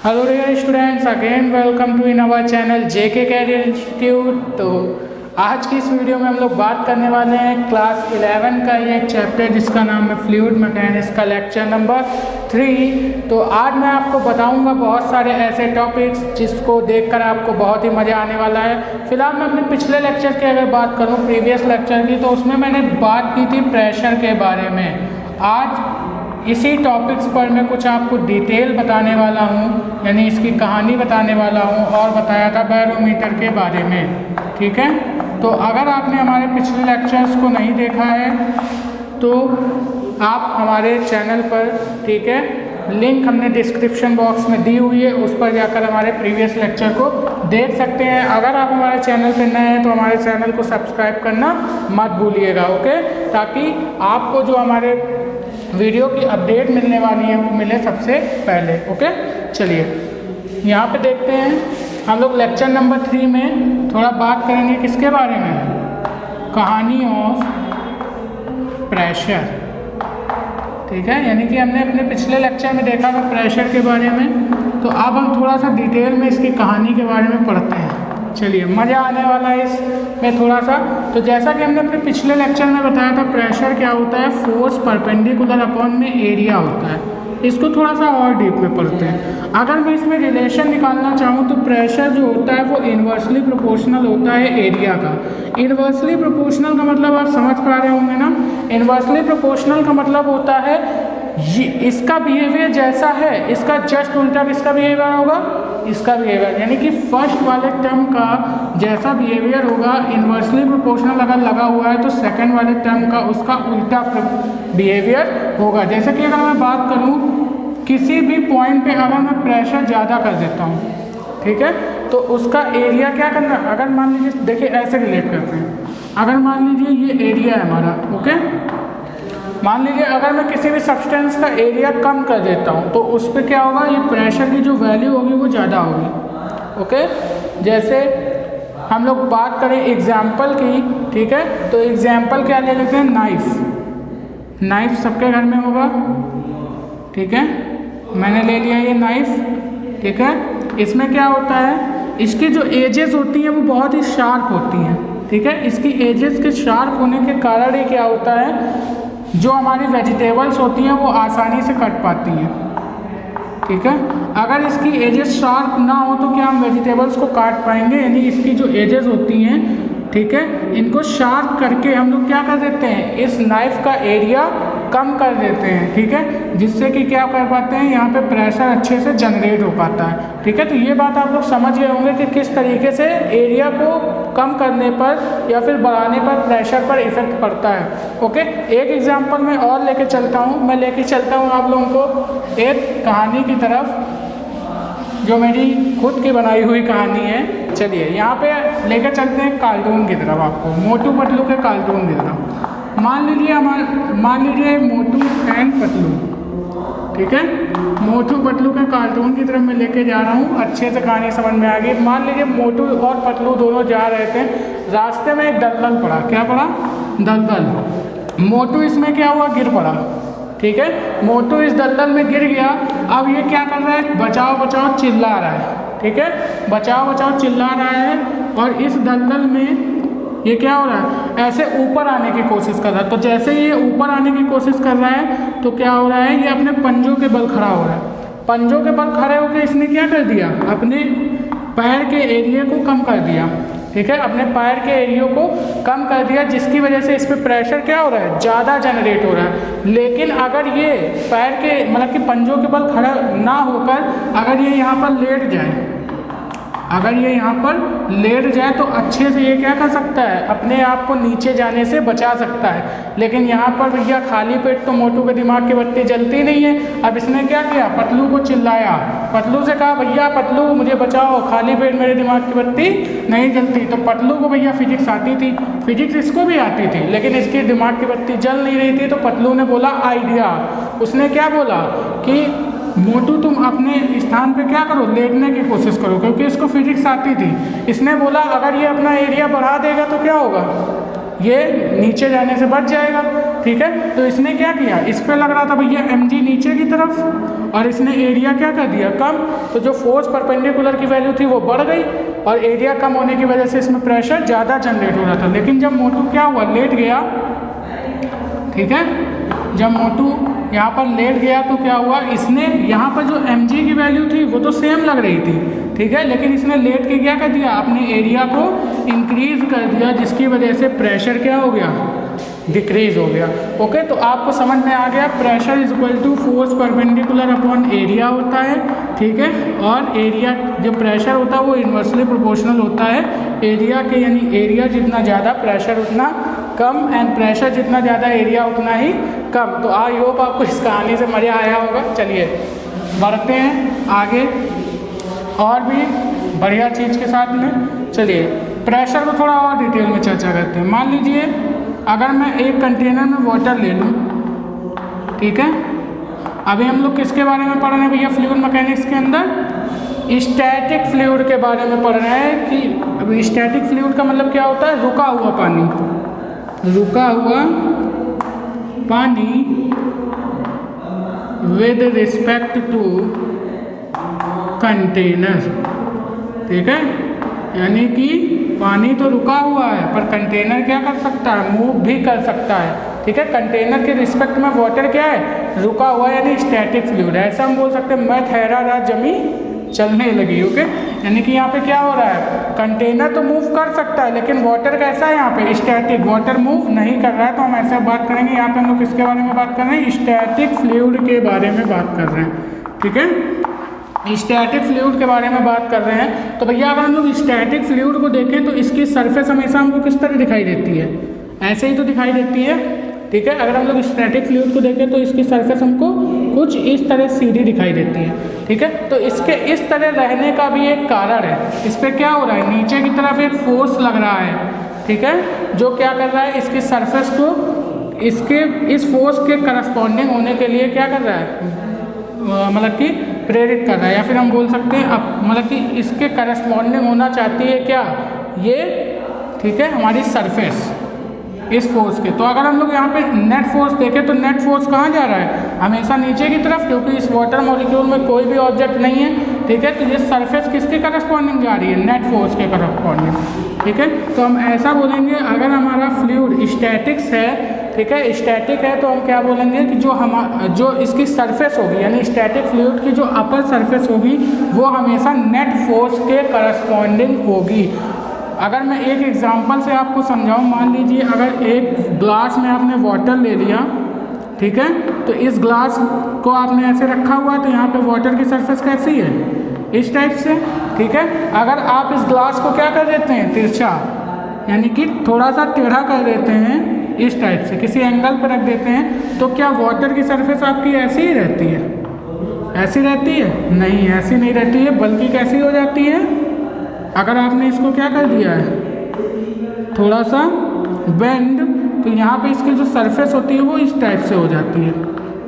Hello dear students, again welcome to in our channel JK career institute. तो आज की इस वीडियो में हम लोग बात करने वाले हैं क्लास 11 का ये चैप्टर जिसका नाम है फ्लूइड मैकेनिक्स का लेक्चर नंबर 3। तो आज मैं आपको बताऊंगा बहुत सारे ऐसे टॉपिक्स जिसको देखकर आपको बहुत ही मज़ा आने वाला है। फिलहाल मैं अपने पिछले लेक्चर की अगर बात करूँ, प्रीवियस लेक्चर की, तो उसमें मैंने बात की थी प्रेशर के बारे में। आज इसी टॉपिक्स पर मैं कुछ आपको डिटेल बताने वाला हूँ, यानी इसकी कहानी बताने वाला हूँ, और बताया था बैरोमीटर के बारे में। ठीक है, तो अगर आपने हमारे पिछले लेक्चर्स को नहीं देखा है तो आप हमारे चैनल पर, ठीक है, लिंक हमने डिस्क्रिप्शन बॉक्स में दी हुई है, उस पर जाकर हमारे प्रीवियस लेक्चर को देख सकते हैं। अगर आप हमारे चैनल पर नए हैं तो हमारे चैनल को सब्सक्राइब करना मत भूलिएगा, ओके, ताकि आपको जो हमारे वीडियो की अपडेट मिलने वाली है वो मिले सबसे पहले। ओके, चलिए यहाँ पे देखते हैं। हम लोग लेक्चर नंबर 3 में थोड़ा बात करेंगे किसके बारे में, कहानी ऑफ प्रेशर। ठीक है, यानी कि हमने अपने पिछले लेक्चर में देखा था प्रेशर के बारे में, तो अब हम थोड़ा सा डिटेल में इसकी कहानी के बारे में पढ़ते हैं। चलिए, मज़ा आने वाला है इसमें थोड़ा सा। तो जैसा कि हमने अपने पिछले लेक्चर में बताया था, प्रेशर क्या होता है, फोर्स परपेंडिकुलर अपॉन में एरिया होता है। इसको थोड़ा सा और डीप में पढ़ते हैं। अगर मैं इसमें रिलेशन निकालना चाहूँ तो प्रेशर जो होता है वो इन्वर्सली प्रोपोर्शनल होता है एरिया का। इन्वर्सली प्रोपोर्शनल का मतलब आप समझ पा रहे होंगे ना। इन्वर्सली प्रोपोर्शनल का मतलब होता है ये इसका बिहेवियर जैसा है, इसका जस्ट उल्टा किसका बिहेवियर होगा, इसका बिहेवियर, यानी कि फर्स्ट वाले टर्म का जैसा बिहेवियर होगा इन्वर्सली प्रोपोर्शनल अगर लगा हुआ है तो सेकंड वाले टर्म का उसका उल्टा बिहेवियर होगा। जैसे कि अगर मैं बात करूं किसी भी पॉइंट पे अगर मैं प्रेशर ज़्यादा कर देता हूं, ठीक है, तो उसका एरिया क्या करना, अगर मान लीजिए, देखिए ऐसे रिलेट करते हैं। अगर मान लीजिए ये एरिया है हमारा, ओके, मान लीजिए अगर मैं किसी भी सब्सटेंस का एरिया कम कर देता हूँ तो उस पर क्या होगा, ये प्रेशर की जो वैल्यू होगी वो ज़्यादा होगी। ओके, जैसे हम लोग बात करें एग्जाम्पल की, ठीक है, तो एग्जाम्पल क्या ले लेते हैं, नाइफ। नाइफ सबके घर में होगा, ठीक है, मैंने ले लिया ये नाइफ, ठीक है। इसमें क्या होता है, इसकी जो एजेस होती हैं वो बहुत ही शार्प होती हैं, ठीक है। इसकी एजेस के शार्प होने के कारण ही क्या होता है, जो हमारी वेजिटेबल्स होती हैं वो आसानी से कट पाती हैं, ठीक है। अगर इसकी एजेस शार्प ना हो तो क्या हम वेजिटेबल्स को काट पाएंगे, यानी इसकी जो एजेस होती हैं, ठीक है, इनको शार्प करके हम लोग क्या कर देते हैं, इस नाइफ का एरिया कम कर देते हैं, ठीक है, जिससे कि क्या कर पाते हैं, यहाँ पे प्रेशर अच्छे से जनरेट हो पाता है, ठीक है। तो ये बात आप लोग समझ गए होंगे कि किस तरीके से एरिया को कम करने पर या फिर बढ़ाने पर प्रेशर पर इफेक्ट पड़ता है। ओके, एक एग्जांपल मैं और लेके चलता हूँ। मैं लेके चलता हूँ आप लोगों को एक कहानी की तरफ, जो मेरी खुद की बनाई हुई कहानी है। चलिए यहाँ पे लेके चलते हैं कार्टून की तरफ, आपको मोटू पतलू के कार्टून की तरफ। मान लीजिए मोटू एंड पतलू, ठीक है, मोटू पतलू के कार्टून की तरफ मैं लेके जा रहा हूँ। अच्छे से कहानी समझ में आ गई। मान लीजिए मोटू और पतलू दोनों जा रहे थे, रास्ते में एक दलदल पड़ा। क्या पड़ा, दलदल। मोटू इसमें क्या हुआ, गिर पड़ा, ठीक है। मोटू इस दलदल में गिर गया। अब ये क्या कर रहा है, बचाओ बचाओ चिल्ला रहा है, ठीक है, बचाओ बचाओ चिल्ला रहा है। और इस दलदल में ये क्या हो रहा है, ऐसे ऊपर आने की कोशिश कर रहा है। तो जैसे ये ऊपर आने की कोशिश कर रहा है तो क्या हो रहा है, ये अपने पंजों के बल खड़ा हो रहा है। पंजों के बल खड़े होकर इसने क्या कर दिया, अपने पैर के एरिया को कम कर दिया, ठीक है, अपने पैर के एरिया को कम कर दिया, जिसकी वजह से इस पर प्रेशर क्या हो रहा है, ज़्यादा जनरेट हो रहा है। लेकिन अगर ये पैर के मतलब कि पंजों के बल खड़ा ना होकर अगर ये यहाँ पर लेट जाए, अगर ये यहाँ पर लेट जाए तो अच्छे से ये क्या कर सकता है, अपने आप को नीचे जाने से बचा सकता है। लेकिन यहाँ पर भैया खाली पेट तो मोटू के दिमाग की बत्ती जलती नहीं है। अब इसने क्या किया, पतलू को चिल्लाया, पतलू से कहा भैया पतलू मुझे बचाओ, खाली पेट मेरे दिमाग की बत्ती नहीं जलती। तो पतलू को भैया फिजिक्स आती थी, फिजिक्स इसको भी आती थी, लेकिन इसके दिमाग की बत्ती जल नहीं रही थी। तो पतलू ने बोला आइडिया, उसने क्या बोला कि मोटू तुम अपने स्थान पे क्या करो, लेटने की कोशिश करो, क्योंकि इसको फिजिक्स आती थी। इसने बोला अगर ये अपना एरिया बढ़ा देगा तो क्या होगा, ये नीचे जाने से बच जाएगा। ठीक है, तो इसने क्या किया, इस पे लग रहा था भैया mg नीचे की तरफ और इसने एरिया क्या कर दिया, कम। तो जो फोर्स परपेंडिकुलर की वैल्यू थी वो बढ़ गई और एरिया कम होने की वजह से इसमें प्रेशर ज़्यादा जनरेट हो रहा था। लेकिन जब मोटू क्या हुआ, लेट गया, ठीक है, जब मोटू यहाँ पर लेट गया तो क्या हुआ, इसने यहाँ पर जो mg की वैल्यू थी वो तो सेम लग रही थी, ठीक है, लेकिन इसने लेट के क्या कर दिया, अपने एरिया को इंक्रीज कर दिया, जिसकी वजह से प्रेशर क्या हो गया, डिक्रीज हो गया। ओके, तो आपको समझ में आ गया, pressure is equal to force perpendicular upon area होता है। ठीक है, और एरिया जो प्रेशर होता है वो इन्वर्सली प्रोपोर्शनल होता है एरिया के, यानी एरिया जितना ज़्यादा प्रेशर उतना कम एंड प्रेशर जितना ज़्यादा एरिया उतना ही कम। तो आई होप आपको इस कहानी से मज़ा आया होगा। चलिए बढ़ते हैं आगे और भी बढ़िया चीज़ के साथ में। चलिए प्रेशर को थोड़ा और डिटेल में चर्चा करते हैं। मान लीजिए अगर मैं एक कंटेनर में वाटर ले लूँ, ठीक है, अभी हम लोग किसके बारे में पढ़ रहे हैं भैया, फ्लूइड मैकेनिक्स के अंदर स्टैटिक फ्लूइड के बारे में पढ़ रहे हैं। कि अभी स्टैटिक फ्लूइड का मतलब क्या होता है, रुका हुआ पानी, रुका हुआ पानी विद रिस्पेक्ट टू कंटेनर। ठीक है, यानी कि पानी तो रुका हुआ है पर कंटेनर क्या कर सकता है, मूव भी कर सकता है। ठीक है, कंटेनर के रिस्पेक्ट में वाटर क्या है, रुका हुआ है, यानी स्टैटिक फ्लूइड है। ऐसा हम बोल सकते हैं, मैं ठहरा रहा जमी चलने लगी। ओके, यानी कि यहाँ पे क्या हो रहा है, कंटेनर तो मूव कर सकता है लेकिन वाटर कैसा है, यहाँ पे स्टैटिक, वाटर मूव नहीं कर रहा है। तो हम ऐसे बात करेंगे, यहाँ पे हम लोग किसके बारे में बात कर रहे हैं, स्टैटिक फ्लूइड के बारे में बात कर रहे हैं। ठीक है, स्टैटिक फ्लूइड के बारे में बात कर रहे हैं। तो भैया अगर हम लोग स्टैटिक फ्लूइड को देखें तो इसकी सरफेस हमेशा हमको किस तरह दिखाई देती है, ऐसे ही तो दिखाई देती है। ठीक है, अगर हम लोग स्टैटिक फ्लूइड को देखें तो इसकी सरफेस हमको कुछ इस तरह सीधी दिखाई देती है। ठीक है, तो इसके इस तरह रहने का भी एक कारण है। इस पर क्या हो रहा है, नीचे की तरफ एक फोर्स लग रहा है, ठीक है, जो क्या कर रहा है, इसकी सरफेस को इसके इस फोर्स के करस्पॉन्डिंग होने के लिए क्या कर रहा है, मतलब कि प्रेरित कर रहा है, या फिर हम बोल सकते हैं अब मतलब कि इसके करस्पॉन्डिंग होना चाहती है क्या, ये, ठीक है, हमारी सरफेस इस फोर्स के। तो अगर हम लोग यहाँ पे नेट फोर्स देखें तो नेट फोर्स कहाँ जा रहा है, हमेशा नीचे की तरफ, क्योंकि इस वाटर मॉलिक्यूल में कोई भी ऑब्जेक्ट नहीं है। ठीक है, तो ये सरफेस किसके करस्पॉन्डिंग जा रही है, नेट फोर्स के करस्पॉन्डिंग। ठीक है, तो हम ऐसा बोलेंगे, अगर हमारा फ्लूइड स्टैटिक्स है, ठीक है, स्टैटिक है, तो हम क्या बोलेंगे कि जो इसकी सरफेस होगी, यानी स्टैटिक फ्लूइड की जो अपर सरफेस होगी वो हमेशा नेट फोर्स के करस्पॉन्डिंग होगी। अगर मैं एक एग्जांपल से आपको समझाऊं, मान लीजिए अगर एक ग्लास में आपने वाटर ले लिया, ठीक है, तो इस ग्लास को आपने ऐसे रखा हुआ है, तो यहाँ पे वाटर की सरफेस कैसी है, इस टाइप से। ठीक है, अगर आप इस ग्लास को क्या कर देते हैं, तिरछा, यानी कि थोड़ा सा टेढ़ा कर देते हैं, इस टाइप से किसी एंगल पर रख देते हैं, तो क्या वाटर की सरफेस आपकी ऐसी ही रहती है, ऐसी रहती है, नहीं, ऐसी नहीं रहती है, बल्कि कैसी हो जाती है, अगर आपने इसको क्या कर दिया है, थोड़ा सा बेंड, तो यहाँ पे इसकी जो सरफेस होती है वो इस टाइप से हो जाती है।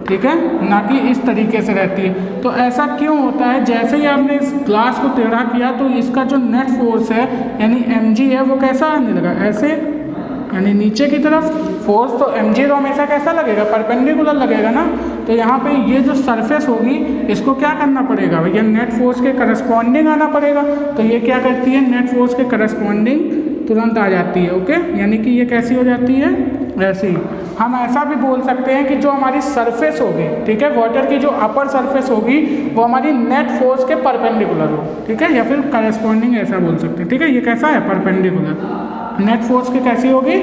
ठीक है, ना कि इस तरीके से रहती है। तो ऐसा क्यों होता है, जैसे ही आपने इस ग्लास को टेढ़ा किया तो इसका जो नेट फोर्स है यानी mg है वो कैसा आने लगा, ऐसे, यानी नीचे की तरफ। फोर्स तो mg तो हमेशा कैसा लगेगा, परपेंडिकुलर लगेगा ना। तो यहाँ पे ये जो सरफेस होगी इसको क्या करना पड़ेगा भैया, नेट फोर्स के करस्पॉन्डिंग आना पड़ेगा। तो ये क्या करती है, नेट फोर्स के करस्पॉन्डिंग तुरंत आ जाती है। ओके, यानी कि ये कैसी हो जाती है, ऐसी। हम ऐसा भी बोल सकते हैं कि जो हमारी सरफेस होगी, ठीक है, वाटर की जो अपर सरफेस होगी वो हमारी नेट फोर्स के परपेंडिकुलर हो। ठीक है, या फिर करस्पॉन्डिंग ऐसा बोल सकते हैं। ठीक है, ये कैसा है, परपेंडिकुलर, नेट फोर्स की कैसी होगी,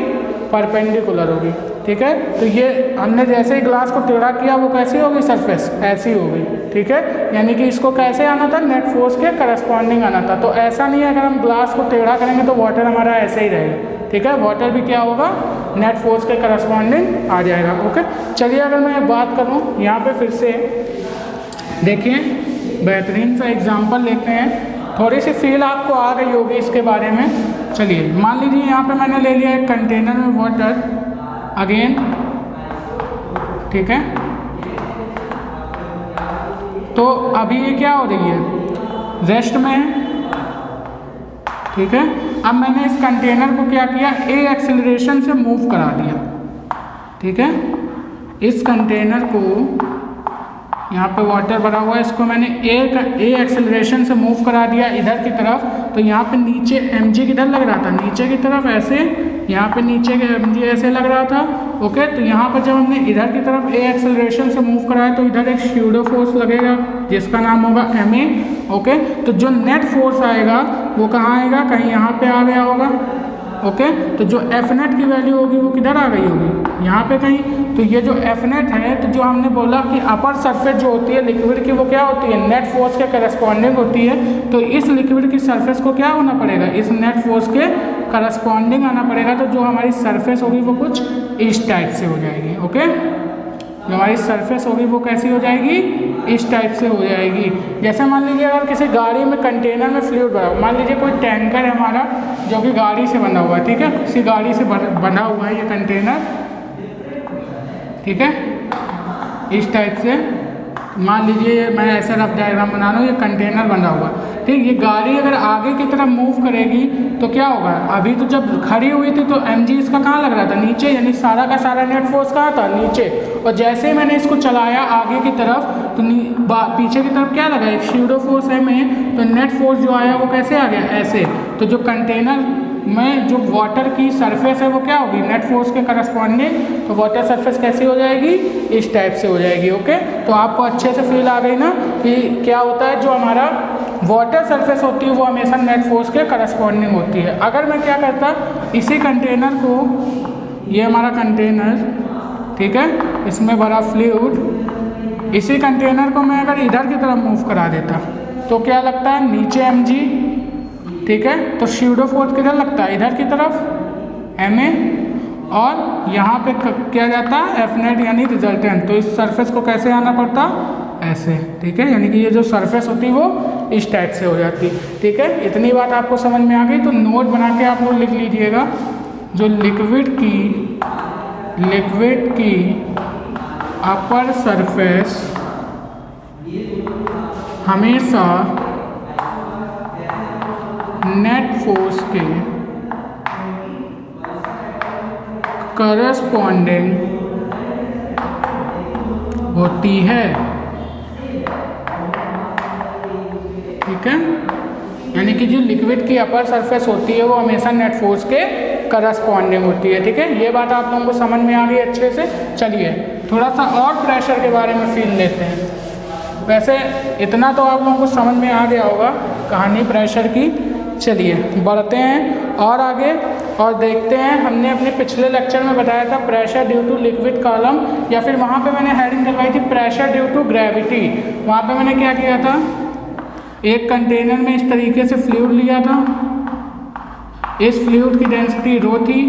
परपेंडिकुलर होगी। ठीक है, तो ये हमने जैसे ही ग्लास को टेढ़ा किया वो कैसी होगी, सरफेस ऐसी होगी। ठीक है, यानी कि इसको कैसे आना था, नेट फोर्स के करस्पॉन्डिंग आना था। तो ऐसा नहीं है अगर हम ग्लास को टेढ़ा करेंगे तो वाटर हमारा ऐसे ही रहेगा। ठीक है, वाटर भी क्या होगा, नेट फोर्स के करस्पॉन्डिंग आ जाएगा। ओके, चलिए अगर मैं बात करूँ यहाँ पे फिर से देखिए, बेहतरीन सा एग्जाम्पल लेते हैं, थोड़ी सी फील आपको आ गई होगी इसके बारे में। चलिए मान लीजिए यहाँ पे मैंने ले लिया एक कंटेनर में वाटर, अगेन, ठीक है, तो अभी ये क्या हो रही है, रेस्ट में है, ठीक है। अब मैंने इस कंटेनर को क्या किया, ए एक्सेलरेशन से मूव करा दिया, ठीक है। इस कंटेनर को, यहाँ पे वाटर भरा हुआ है, इसको मैंने ए एक्सेलरेशन से मूव करा दिया इधर की तरफ। तो यहाँ पे नीचे mg किधर लग रहा था, नीचे की तरफ ऐसे, यहाँ पे नीचे के mg ऐसे लग रहा था, ओके। तो यहाँ पर जब हमने इधर की तरफ ए एक्सेलरेशन से मूव कराया तो इधर एक स्यूडो फोर्स लगेगा जिसका नाम होगा ma, ओके। तो जो नेट फोर्स आएगा वो कहाँ आएगा, कहीं यहाँ पे आ गया होगा, ओके। तो जो एफ नेट की वैल्यू होगी वो किधर आ गई होगी, यहाँ पे कहीं। तो ये जो एफ नेट है, तो जो हमने बोला कि अपर सरफेस जो होती है लिक्विड की वो क्या होती है, नेट फोर्स के करस्पॉन्डिंग होती है। तो इस लिक्विड की सरफेस को क्या होना पड़ेगा, इस नेट फोर्स के करस्पॉन्डिंग आना पड़ेगा। तो जो हमारी सरफेस होगी वो कुछ इस टाइप से हो जाएगी, ओके। जो हमारी सरफेस होगी वो कैसी हो जाएगी, इस टाइप से हो जाएगी। जैसे मान लीजिए अगर किसी गाड़ी में कंटेनर में फ्लूइड भरा, मान लीजिए कोई टैंकर है हमारा जो कि गाड़ी से बना हुआ है, ठीक है, किसी गाड़ी से बना हुआ है ये कंटेनर, ठीक है, इस टाइप से। मान लीजिए मैं ऐसा रफ डायग्राम बना रहा हूँ, ये कंटेनर बना हुआ, ठीक। ये गाड़ी अगर आगे की तरफ मूव करेगी तो क्या होगा, अभी तो जब खड़ी हुई थी तो mg इसका कहाँ लग रहा था, नीचे, यानी सारा का सारा नेट फोर्स कहाँ था, नीचे। और जैसे ही मैंने इसको चलाया आगे की तरफ तो पीछे की तरफ क्या लगा, एक स्यूडो फोर्स है में, तो नेट फोर्स जो आया वो कैसे आ गया, ऐसे। तो जो कंटेनर में जो वाटर की सरफेस है वो क्या होगी, नेट फोर्स के करस्पॉन्डिंग। तो वाटर सरफेस कैसी हो जाएगी, इस टाइप से हो जाएगी, ओके। तो आपको अच्छे से फील आ गई ना कि क्या होता है, जो हमारा वाटर सरफेस होती है वो हमेशा नेट फोर्स के करस्पॉन्डिंग होती है। अगर मैं क्या करता, इसी कंटेनर को, ये हमारा कंटेनर, ठीक है, इसमें भरा फ्लूइड, इसी कंटेनर को मैं अगर इधर की तरफ मूव करा देता तो क्या लगता है, नीचे mg, ठीक है। तो स्यूडो फोर्स किधर लगता है, इधर की तरफ ma, और यहाँ पे क्या जाता है एफ नेट यानी रिजल्टेंट। तो इस सरफेस को कैसे आना पड़ता, ऐसे, ठीक है। यानी कि ये जो सरफेस होती है वो इस टाइप से हो जाती, ठीक है। इतनी बात आपको समझ में आ गई। तो नोट बना के आप लोग लिख लीजिएगा, जो लिक्विड की अपर सरफेस हमेशा नेट फोर्स के करस्पॉन्डिंग होती है, ठीक है। यानी कि जो लिक्विड की अपर सरफेस होती है वो हमेशा नेट फोर्स के करस्पॉन्डिंग होती है, ठीक है। ये बात आप लोगों को समझ में आ गई अच्छे से। चलिए थोड़ा सा और प्रेशर के बारे में फील लेते हैं। वैसे इतना तो आप लोगों को समझ में आ गया होगा कहानी प्रेशर की। चलिए बढ़ते हैं और आगे और देखते हैं। हमने अपने पिछले लेक्चर में बताया था pressure due to liquid column, या फिर वहाँ पे मैंने हेडिंग करवाई थी प्रेशर ड्यू टू ग्रेविटी। वहाँ पे मैंने क्या किया था, एक कंटेनर में इस तरीके से फ्लूइड लिया था, इस फ्लूइड की डेंसिटी रो थी,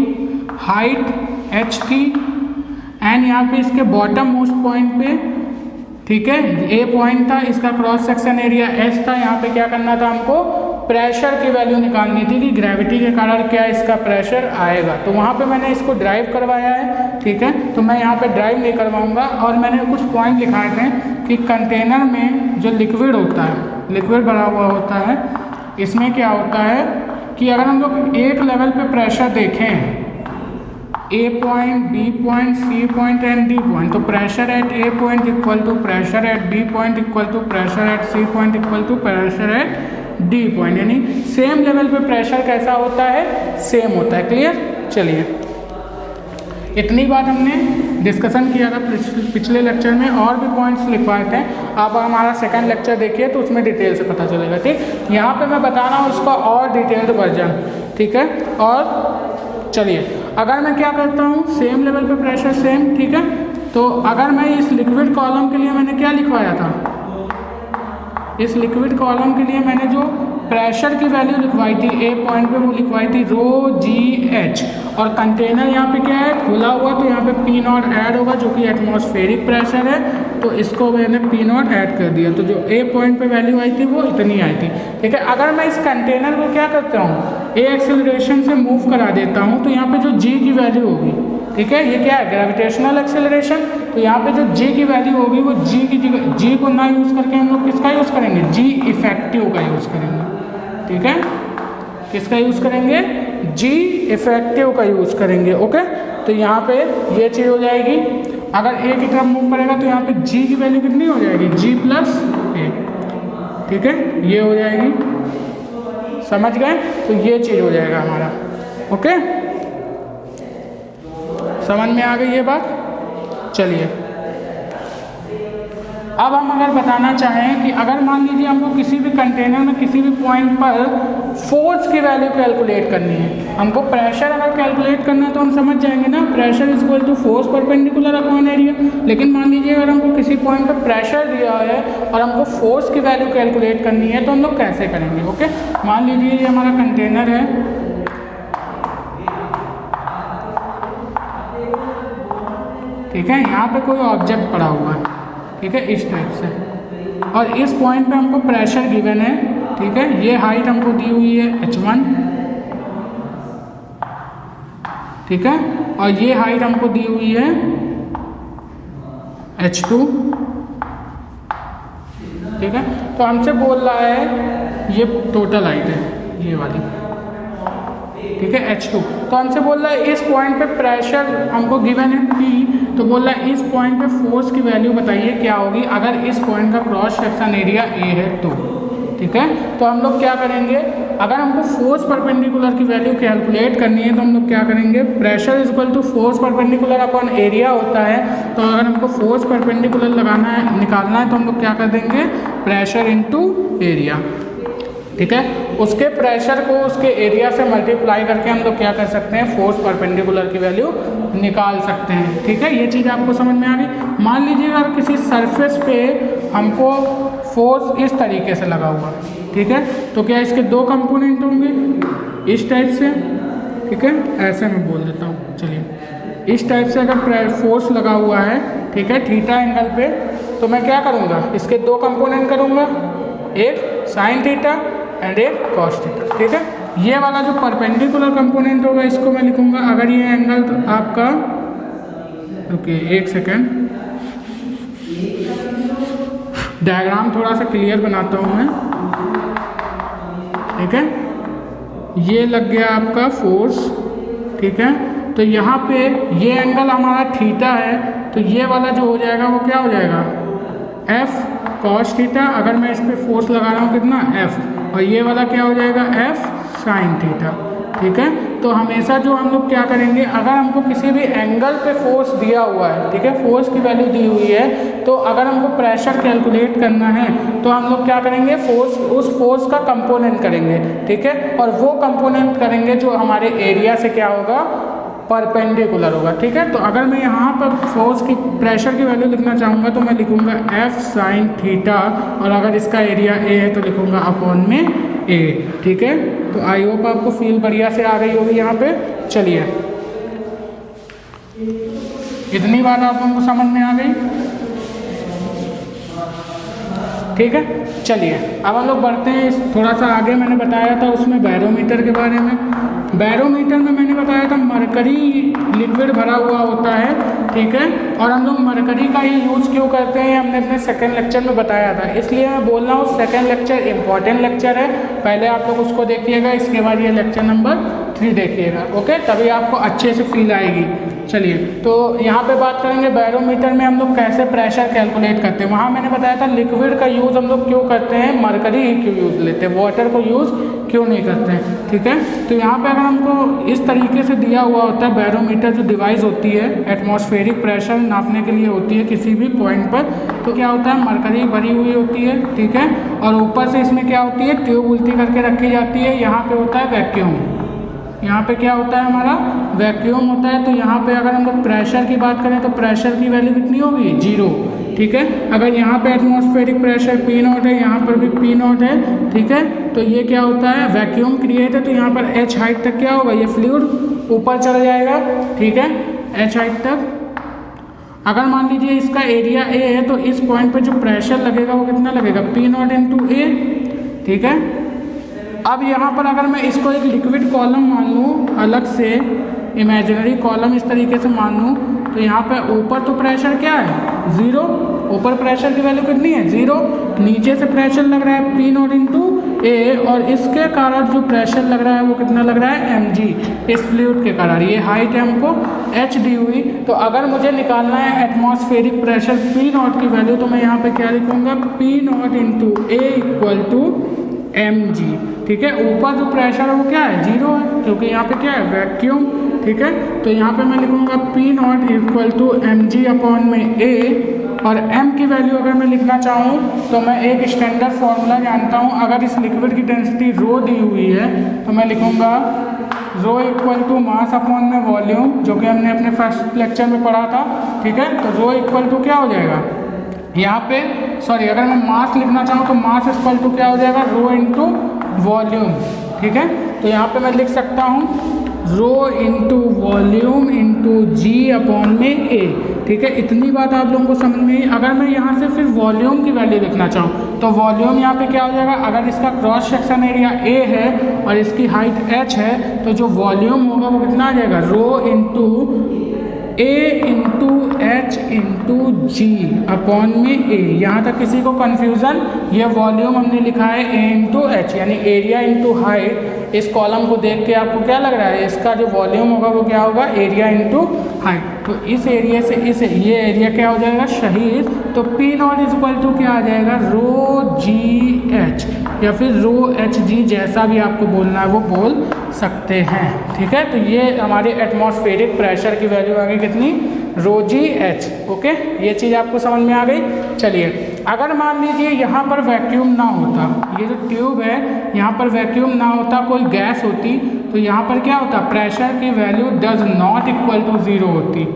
हाइट h थी, एंड यहाँ पे इसके बॉटम मोस्ट पॉइंट पे, ठीक है, ए पॉइंट था, इसका क्रॉस सेक्शन एरिया s था। यहाँ पे क्या करना था, हमको प्रेशर की वैल्यू निकालनी थी कि ग्रेविटी के कारण क्या इसका प्रेशर आएगा। तो वहाँ पे मैंने इसको ड्राइव करवाया है, ठीक है। तो मैं यहाँ पे ड्राइव नहीं करवाऊँगा, और मैंने कुछ पॉइंट लिखाए थे कि कंटेनर में जो लिक्विड होता है, लिक्विड भरा हुआ होता है, इसमें क्या होता है कि अगर हम लोग एक लेवल पे प्रेशर देखें, A point, B point, C point and D point, तो pressure at A point equal to pressure at B point equal to pressure at C point equal to pressure at D point, यानी same level पे pressure कैसा होता है, same होता है। Clear. चलिए इतनी बात हमने डिस्कशन किया था पिछले लेक्चर में, और भी पॉइंट्स लिखवाए थे। आप हमारा सेकंड लेक्चर देखिए तो उसमें डिटेल से पता चलेगा, ठीक। यहाँ पे मैं बता रहा हूँ उसका और डिटेल्ड वर्जन, ठीक है। और चलिए अगर मैं क्या करता हूँ, सेम लेवल पे प्रेशर सेम, ठीक है। तो अगर मैं इस लिक्विड कॉलम के लिए मैंने क्या लिखवाया था, इस लिक्विड कॉलम के लिए मैंने जो प्रेशर की वैल्यू लिखवाई थी ए पॉइंट पे, वो लिखवाई थी रो जी एच, और कंटेनर यहाँ पे क्या है, खुला हुआ, तो यहाँ पे पी नॉट ऐड होगा जो कि एटमॉस्फेरिक प्रेशर है, तो इसको मैंने पी नॉट ऐड कर दिया। तो जो ए पॉइंट पे वैल्यू आई थी वो इतनी आई थी, ठीक है। अगर मैं इस कंटेनर को क्या करता हूँ, ए एक्सेलरेशन से मूव करा देता हूँ, तो यहाँ पे जो जी की वैल्यू होगी, ठीक है, ये क्या है, ग्रेविटेशनल एक्सेलरेशन। तो यहाँ पे जो जी की वैल्यू होगी वो जी की जगह, जी को ना यूज़ करके हम लोग किसका यूज़ करेंगे, जी इफेक्टिव का यूज़ करेंगे, ठीक है। किसका यूज़ करेंगे, जी इफेक्टिव का यूज़ करेंगे। ओके, तो यहाँ पे ये चीज़ हो जाएगी। अगर ए की तरफ मूव करेगा तो यहाँ पे जी की वैल्यू कितनी हो जाएगी, जी प्लस ए। ठीक है, ये हो जाएगी, समझ गए। तो ये चीज़ हो जाएगा हमारा। ओके, समझ में आ गई ये बात। चलिए, अब हम अगर बताना चाहें कि अगर मान लीजिए हमको किसी भी कंटेनर में किसी भी पॉइंट पर फोर्स की वैल्यू कैलकुलेट करनी है, हमको प्रेशर अगर कैलकुलेट करना है तो हम समझ जाएंगे ना, pressure is equal to force perpendicular upon area. लेकिन मान लीजिए अगर हमको किसी पॉइंट पर प्रेशर दिया है और हमको फोर्स की वैल्यू कैलकुलेट करनी है तो हम लोग कैसे करेंगे। ओके, मान लीजिए ये हमारा कंटेनर है, ठीक है, यहाँ पे कोई ऑब्जेक्ट पड़ा हुआ है, ठीक है, इस टाइप से, और इस पॉइंट पे हमको प्रेशर गिवन है। ठीक है, ये हाइट हमको दी हुई है h1, ठीक है, और ये हाइट हमको दी हुई है h2। ठीक है, तो हमसे बोल रहा है ये टोटल हाइट है, ये वाली, ठीक है, h2। तो हमसे बोल रहा है इस पॉइंट पे प्रेशर हमको गिवन है P, तो बोल रहा है इस पॉइंट पे फोर्स की वैल्यू बताइए क्या होगी अगर इस पॉइंट का क्रॉस सेक्शन एरिया A है तो। ठीक है, तो हम लोग क्या करेंगे, अगर हमको फोर्स परपेंडिकुलर की वैल्यू कैलकुलेट करनी है तो हम लोग क्या करेंगे, pressure is equal to force perpendicular upon area होता है। तो अगर हमको फोर्स परपेंडिकुलर लगाना है, निकालना है, तो हम लोग क्या कर देंगे, प्रेशर इंटू एरिया। ठीक है, उसके प्रेशर को उसके एरिया से मल्टीप्लाई करके हम लोग क्या कर सकते हैं, फोर्स परपेंडिकुलर की वैल्यू निकाल सकते हैं। ठीक है, ये चीज़ आपको समझ में आ गई। मान लीजिए अगर किसी सरफेस पे हमको फोर्स इस तरीके से लगा हुआ, ठीक है, तो क्या इसके दो कंपोनेंट होंगे इस टाइप से। ठीक है, ऐसे मैं बोल देता हूँ, चलिए, इस टाइप से अगर फोर्स लगा हुआ है, ठीक है, थीटा एंगल पे, तो मैं क्या करूँगा, इसके दो कंपोनेंट करूँगा, एक साइन थीटा एंड एक कॉस थीटा। ठीक है, ये वाला जो परपेंडिकुलर कंपोनेंट होगा इसको मैं लिखूंगा, अगर ये एंगल तो आपका, ओके एक सेकेंड, डायग्राम थोड़ा सा क्लियर बनाता हूँ मैं। ठीक है, ये लग गया आपका फोर्स। ठीक है, तो यहाँ पे ये एंगल हमारा थीटा है, तो ये वाला जो हो जाएगा वो क्या हो जाएगा, F cos थीटा। अगर मैं इस पर फोर्स लगा रहा हूँ कितना, F, और ये वाला क्या हो जाएगा, F sin थीटा। ठीक है, तो हमेशा जो हम लोग क्या करेंगे, अगर हमको किसी भी एंगल पे फोर्स दिया हुआ है, ठीक है, फोर्स की वैल्यू दी हुई है, तो अगर हमको प्रेशर कैलकुलेट करना है तो हम लोग क्या करेंगे, फोर्स, उस फोर्स का कंपोनेंट करेंगे। ठीक है, और वो कंपोनेंट करेंगे जो हमारे एरिया से क्या होगा, परपेंडिकुलर होगा। ठीक है, तो अगर मैं यहाँ पर फोर्स की, प्रेशर की वैल्यू लिखना चाहूँगा तो मैं लिखूँगा F sin थीटा, और अगर इसका एरिया A है तो लिखूँगा अपॉन में A। ठीक है, तो आई होप आपको फील बढ़िया से आ गई होगी यहाँ पे। चलिए, इतनी बात आप लोगों को समझ में आ गई। ठीक है, चलिए अब हम लोग बढ़ते हैं थोड़ा सा आगे। मैंने बताया था उसमें बैरोमीटर के बारे में। बैरोमीटर में मैंने बताया था मरकरी लिक्विड भरा हुआ होता है। ठीक है, और हम लोग मरकरी का ही यूज़ क्यों करते हैं हमने अपने सेकंड लेक्चर में बताया था, इसलिए मैं बोल रहा हूँ सेकंड लेक्चर इंपॉर्टेंट लेक्चर है, पहले आप लोग उसको देखिएगा, इसके बाद ये लेक्चर नंबर 3 देखिएगा। ओके, तभी आपको अच्छे से फील आएगी। चलिए, तो यहाँ पे बात करेंगे बैरोमीटर में हम लोग कैसे प्रेशर कैलकुलेट करते हैं। वहाँ मैंने बताया था लिक्विड का यूज़ हम लोग क्यों करते हैं, मरकरी ही क्यों यूज़ लेते हैं, वाटर को यूज़ क्यों नहीं करते हैं। ठीक है, तो यहाँ पे अगर हमको इस तरीके से दिया हुआ होता है, बैरोमीटर जो डिवाइस होती है एटमॉस्फेरिक प्रेशर नापने के लिए होती है किसी भी पॉइंट पर, तो क्या होता है, मरकरी भरी हुई होती है। ठीक है, और ऊपर से इसमें क्या होती है, ट्यूब उल्टी करके रखी जाती है। यहाँ पे होता है वैक्यूम, यहाँ पे क्या होता है हमारा, वैक्यूम होता है। तो यहाँ पे अगर हम लोग प्रेशर की बात करें तो प्रेशर की वैल्यू कितनी होगी, 0। ठीक है, अगर यहाँ पे एटमॉस्फेरिक प्रेशर P0 है, यहाँ पर भी P0 है। ठीक है, तो ये क्या होता है, वैक्यूम क्रिएट है, तो यहाँ पर H हाइट तक क्या होगा, ये फ्लूइड ऊपर चला जाएगा। ठीक है, H हाइट तक। अगर मान लीजिए इसका एरिया A है तो इस पॉइंट पे जो प्रेशर लगेगा वो कितना लगेगा, P0 इंटू A। ठीक है, अब यहाँ पर अगर मैं इसको एक लिक्विड कॉलम मान लूँ, अलग से इमेजिनरी कॉलम इस तरीके से मान लूँ, तो यहाँ पे ऊपर तो प्रेशर क्या है, 0, ऊपर प्रेशर की वैल्यू कितनी है, 0, नीचे से प्रेशर लग रहा है P0 इंटू ए, और इसके कारण जो प्रेशर लग रहा है वो कितना लग रहा है mg, इस फ्लूइड के कारण। ये हाइट है हमको h दी हुई। तो अगर मुझे निकालना है एटमॉस्फेरिक प्रेशर P नॉट की वैल्यू, तो मैं यहाँ पे क्या लिखूँगा, P naught into A equal to mg। ठीक है, ऊपर जो प्रेशर है वो क्या है, 0 है, क्योंकि यहाँ पे क्या है, वैक्यूम। ठीक है, तो यहाँ पे मैं लिखूँगा P naught equal to mg upon में a, और m की वैल्यू अगर मैं लिखना चाहूँ तो मैं एक स्टैंडर्ड फार्मूला जानता हूँ। अगर इस लिक्विड की डेंसिटी रो दी हुई है तो मैं लिखूँगा rho equal to mass upon में वॉल्यूम, जो कि हमने अपने फर्स्ट लेक्चर में पढ़ा था। ठीक है, तो रो इक्वल टू क्या हो जाएगा यहाँ पे, सॉरी, अगर मैं मास लिखना चाहूँ तो मास इक्वल टू क्या हो जाएगा, रो इंटू वॉल्यूम। ठीक है, तो यहाँ पे मैं लिख सकता हूँ रो इंटू वॉल्यूम इंटू जी अपॉन में ए। ठीक है, इतनी बात आप लोगों को समझ में आई। अगर मैं यहाँ से फिर वॉल्यूम की वैल्यू लिखना चाहूँ तो वॉल्यूम यहाँ पे क्या हो जाएगा, अगर इसका क्रॉस सेक्शन एरिया ए है और इसकी हाइट h है, तो जो वॉल्यूम होगा वो कितना आ जाएगा, रो इंटू ए इंटू एच इंटू जी अपॉन में ए। यहाँ तक किसी को कन्फ्यूज़न, ये वॉल्यूम हमने लिखा है ए इंटू एच, यानी एरिया इंटू हाइट। इस कॉलम को देख के आपको क्या लग रहा है, इसका जो वॉल्यूम होगा वो क्या होगा, एरिया इंटू हाइट। तो इस एरिया से ये एरिया क्या हो जाएगा, शहीद। तो P naught is equal to क्या आ जाएगा, रो जी एच, या फिर रो एच जी, जैसा भी आपको बोलना है वो बोल सकते हैं। ठीक है, तो ये हमारे एटमॉस्फेरिक प्रेशर की वैल्यू आ गई कितनी, रो जी एच। ओके, ये चीज़ आपको समझ में आ गई। चलिए, अगर मान लीजिए यहाँ पर वैक्यूम ना होता, ये जो ट्यूब है यहाँ पर वैक्यूम ना होता, कोई गैस होती, तो यहाँ पर क्या होता, प्रेशर की value does not equal to 0 होती।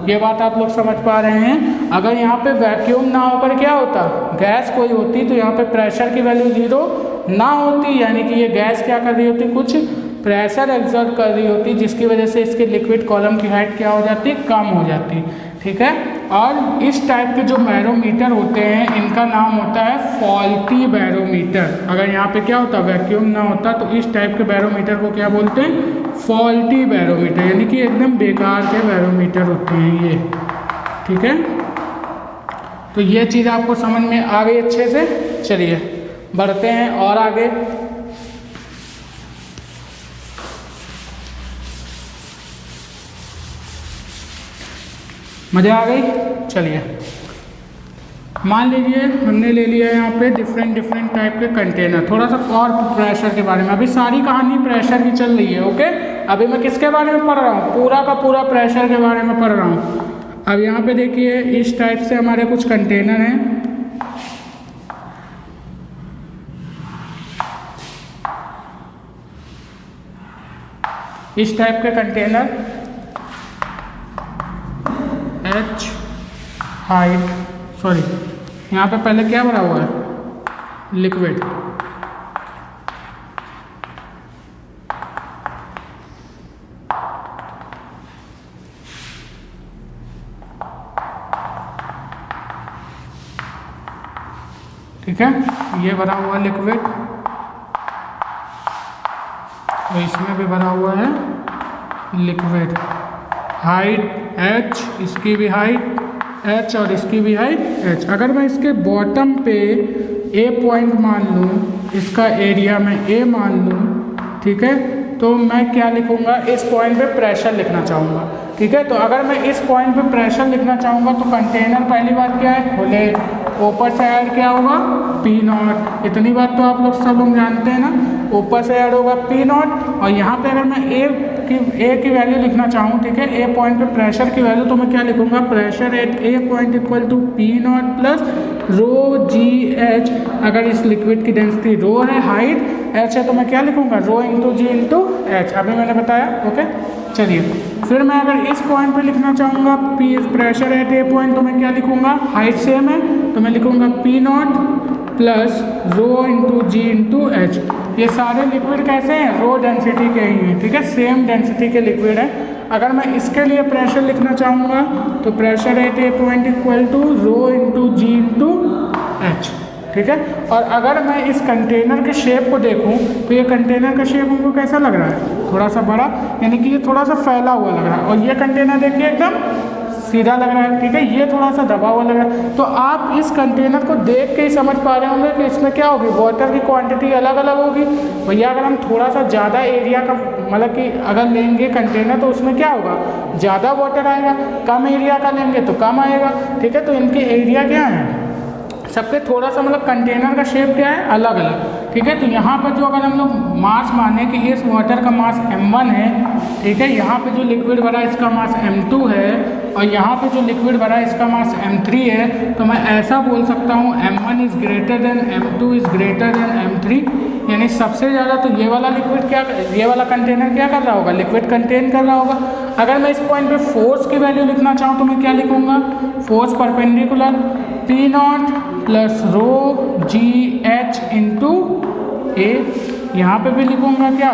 ये बात आप लोग समझ पा रहे हैं। अगर यहाँ पे वैक्यूम ना होकर क्या होता, गैस कोई होती, तो यहाँ पे प्रेशर की वैल्यू 0 ना होती, यानी कि ये गैस क्या कर रही होती, कुछ प्रेशर एक्सर्ट कर रही होती, जिसकी वजह से इसके लिक्विड कॉलम की हाइट क्या हो जाती, कम हो जाती। ठीक है, और इस टाइप के जो बैरोमीटर होते हैं इनका नाम होता है फॉल्टी बैरोमीटर। अगर यहाँ पे क्या होता, वैक्यूम ना होता, तो इस टाइप के बैरोमीटर को क्या बोलते हैं, फॉल्टी बैरोमीटर, यानी कि एकदम बेकार के बैरोमीटर होते हैं ये। ठीक है, तो ये चीज़ आपको समझ में आ गई अच्छे से। चलिए बढ़ते हैं और आगे। मज़ा आ गई। चलिए, मान लीजिए हमने ले लिया यहाँ पे डिफरेंट टाइप के कंटेनर। थोड़ा सा और प्रेशर के बारे में, अभी सारी कहानी प्रेशर की चल रही है। ओके, अभी मैं किसके बारे में पढ़ रहा हूँ, पूरा का पूरा प्रेशर के बारे में पढ़ रहा हूँ। अब यहाँ पे देखिए, इस टाइप से हमारे कुछ कंटेनर हैं। इस टाइप के कंटेनर H हाइट, सॉरी, यहाँ पे पहले क्या भरा हुआ है, लिक्विड। ठीक है, ये भरा हुआ लिक्विड, तो इसमें भी भरा हुआ है लिक्विड। हाइट h, इसकी भी हाइट h और इसकी भी हाइट h। अगर मैं इसके बॉटम पे A पॉइंट मान लूँ, इसका एरिया मैं A मान लूँ, ठीक है, तो मैं क्या लिखूँगा, इस पॉइंट पे प्रेशर लिखना चाहूँगा। ठीक है, तो अगर मैं इस पॉइंट पे प्रेशर लिखना चाहूँगा तो कंटेनर पहली बात क्या है, खुले, ऊपर से ऐड क्या होगा, P नॉट। इतनी बात तो आप लोग सब लोग जानते हैं ना, ऊपर से ऐड होगा P नॉट। और यहाँ पे अगर मैं A की वैल्यू लिखना चाहूँ, ठीक है, A पॉइंट पे प्रेशर की वैल्यू, तो मैं क्या लिखूँगा, pressure at A point equal to P naught plus rho g h. अगर इस लिक्विड की डेंसिटी रो है, हाइट h है, तो मैं क्या लिखूँगा, रो इंटू जी इंटू एच। अभी मैंने बताया। ओके, चलिए, फिर मैं अगर इस पॉइंट पे लिखना चाहूँगा प्रेशर एट A पॉइंट, तो मैं क्या लिखूँगा, हाइट सेम है, तो मैं लिखूँगा P naught plus rho into g into h. ये सारे लिक्विड कैसे हैं, रो डेंसिटी के ही हैं। ठीक है, सेम डेंसिटी के लिक्विड है। अगर मैं इसके लिए प्रेशर लिखना चाहूँगा तो pressure at A point equal to rho into g into h. ठीक है, और अगर मैं इस कंटेनर के शेप को देखूं तो ये कंटेनर का शेप हमको कैसा लग रहा है, थोड़ा सा बड़ा, यानी कि ये थोड़ा सा फैला हुआ लग रहा है। और ये कंटेनर देखिए एकदम सीधा लग रहा है, ठीक है, ये थोड़ा सा दबा हुआ लग रहा है। तो आप इस कंटेनर को देख के ही समझ पा रहे होंगे कि इसमें क्या होगी, वाटर की क्वांटिटी अलग अलग होगी। भैया अगर हम थोड़ा सा ज़्यादा एरिया का मतलब कि अगर लेंगे कंटेनर तो उसमें क्या होगा, ज़्यादा वाटर आएगा, कम एरिया का लेंगे तो कम आएगा, ठीक है। तो इनके एरिया क्या है, सबके थोड़ा सा मतलब कंटेनर का शेप क्या है, अलग अलग, ठीक है। तो यहाँ पर जो अगर हम लोग मास माने कि इस वाटर का मास m1 है, ठीक है, यहाँ पे जो लिक्विड भरा है इसका मास m2 है और यहाँ पे जो लिक्विड भरा है इसका मास m3 है, तो मैं ऐसा बोल सकता हूँ m1 is greater then m2 is greater then m3, यानी सबसे ज़्यादा तो ये वाला लिक्विड क्या, ये वाला कंटेनर क्या कर रहा होगा, लिक्विड कंटेन कर रहा होगा। अगर मैं इस पॉइंट पे फोर्स की वैल्यू लिखना चाहूँ तो मैं क्या लिखूँगा, force perpendicular P0 plus rho g h into A, यहाँ पे भी लिखूँगा क्या,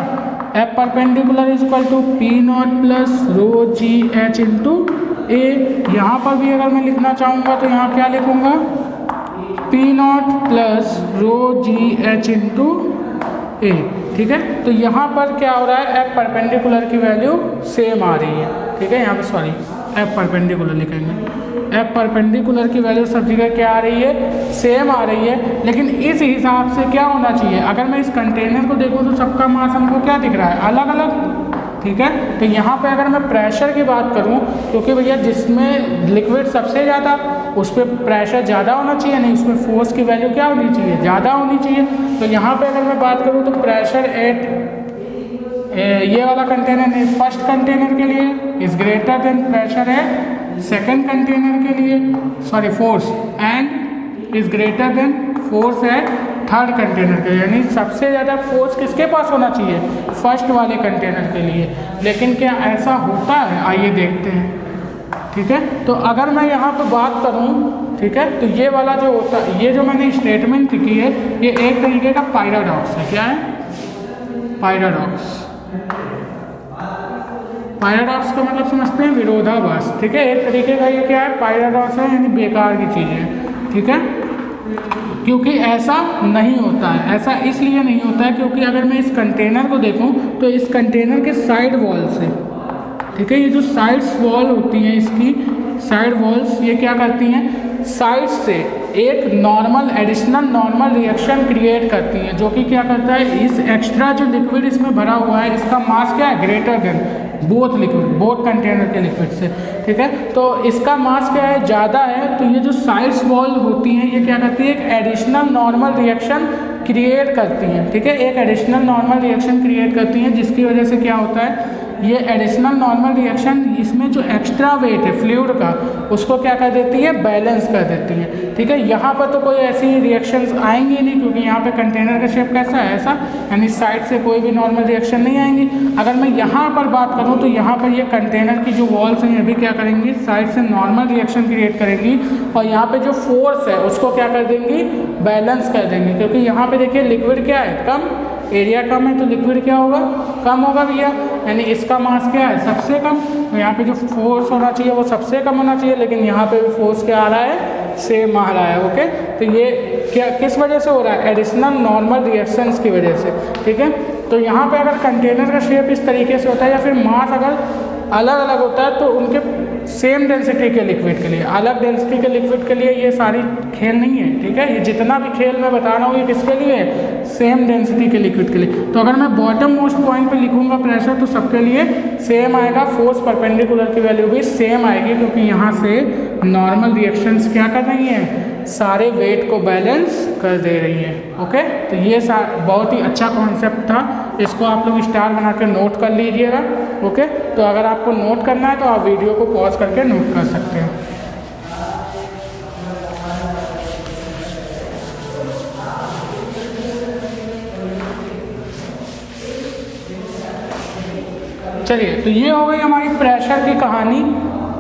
F perpendicular is equal to P0 plus rho g h into A. यहाँ पर भी अगर मैं लिखना चाहूँगा तो यहाँ क्या लिखूँगा, P0 plus rho g h into A, ठीक है। तो यहाँ पर क्या हो रहा है, F परपेंडिकुलर की वैल्यू सेम आ रही है, ठीक है। यहाँ पे सॉरी F परपेंडिकुलर लिखेंगे, F परपेंडिकुलर की वैल्यू सब जगह क्या आ रही है, सेम आ रही है। लेकिन इस हिसाब से क्या होना चाहिए, अगर मैं इस कंटेनर को देखूँ तो सबका मास हमको क्या दिख रहा है, अलग अलग, ठीक है। तो यहाँ पे अगर मैं प्रेशर की बात करूँ, क्योंकि भैया जिसमें लिक्विड सबसे ज़्यादा उस पर प्रेशर ज़्यादा होना चाहिए, नहीं उसमें फोर्स की वैल्यू क्या होनी चाहिए, ज़्यादा होनी चाहिए। तो यहाँ पे अगर मैं बात करूँ तो प्रेशर एट ये वाला कंटेनर है फर्स्ट कंटेनर के लिए इज़ ग्रेटर देन प्रेशर है सेकंड कंटेनर के लिए, sorry force and is greater then force है थर्ड कंटेनर के, यानी सबसे ज़्यादा फोर्स किसके पास होना चाहिए, फर्स्ट वाले कंटेनर के लिए। लेकिन क्या ऐसा होता है, आइए देखते हैं, ठीक है। तो अगर मैं यहाँ पे बात करूँ, ठीक है, तो ये वाला जो होता है, ये जो मैंने स्टेटमेंट लिखी है, ये एक तरीके का पैराडॉक्स है। क्या है, पैराडॉक्स। पैराडॉक्स का मतलब समझते हैं विरोधाभास, ठीक है। एक तरीके का ये क्या है, पैराडॉक्स है, यानी बेकार की चीज़ है, ठीक है। क्योंकि ऐसा नहीं होता है, ऐसा इसलिए नहीं होता है क्योंकि अगर मैं इस कंटेनर को देखूं तो इस कंटेनर के साइड वॉल से, ठीक है, ये जो साइड्स वॉल होती हैं, इसकी साइड वॉल्स ये क्या करती हैं, साइड से एक normal additional normal reaction create करती हैं, जो कि क्या करता है, इस एक्स्ट्रा जो लिक्विड इसमें भरा हुआ है इसका मास क्या है, greater than both liquid, both container के लिक्विड से, ठीक है। तो इसका मास क्या है, ज़्यादा है। तो ये जो साइड्स वॉल होती हैं ये क्या करती है, एक एडिशनल नॉर्मल रिएक्शन क्रिएट करती हैं, ठीक है, एक एडिशनल नॉर्मल रिएक्शन क्रिएट करती हैं, जिसकी वजह से क्या होता है, ये एडिशनल नॉर्मल रिएक्शन इसमें जो एक्स्ट्रा वेट है फ्लूइड का उसको क्या कर देती है, बैलेंस कर देती है, ठीक है। यहाँ पर तो कोई ऐसी रिएक्शंस आएंगी नहीं क्योंकि यहाँ पे कंटेनर का शेप कैसा है, ऐसा, यानी साइड से कोई भी नॉर्मल रिएक्शन नहीं आएंगी। अगर मैं यहाँ पर बात करूँ तो यहाँ पर ये कंटेनर की जो वॉल्स हैं ये भी क्या करेंगी, साइड से नॉर्मल रिएक्शन क्रिएट करेंगी और यहाँ पे जो फोर्स है उसको क्या कर देंगी, बैलेंस कर देंगे। क्योंकि यहाँ पे देखिए लिक्विड क्या है, कम, एरिया कम है तो लिक्विड क्या होगा, कम होगा भैया, यानी इसका मास क्या है, सबसे कम। तो यहाँ पे जो फोर्स होना चाहिए वो सबसे कम होना चाहिए, लेकिन यहाँ पे भी फोर्स क्या आ रहा है, सेम आ रहा है, ओके। तो ये क्या किस वजह से हो रहा है, एडिशनल नॉर्मल रिएक्शंस की वजह से, ठीक है। तो यहाँ पे अगर कंटेनर का शेप इस तरीके से होता है या फिर मास अगर अलग अलग होता है तो उनके सेम डेंसिटी के लिक्विड के लिए, अलग डेंसिटी के लिक्विड के लिए ये सारी खेल नहीं है, ठीक है। ये जितना भी खेल मैं बता रहा हूँ ये किसके लिए है, सेम डेंसिटी के लिक्विड के लिए। तो अगर मैं बॉटम मोस्ट पॉइंट पे लिखूंगा प्रेशर तो सबके लिए सेम आएगा, फोर्स परपेंडिकुलर की वैल्यू भी सेम आएगी क्योंकि यहाँ से नॉर्मल रिएक्शंस क्या कर रही हैं, सारे वेट को बैलेंस कर दे रही है, ओके। तो ये बहुत ही अच्छा कॉन्सेप्ट था, इसको आप लोग स्टार बना के नोट कर लीजिएगा, ओके। तो अगर आपको नोट करना है तो आप वीडियो को पॉज करके नोट कर सकते हैं। चलिए, तो ये हो गई हमारी प्रेशर की कहानी,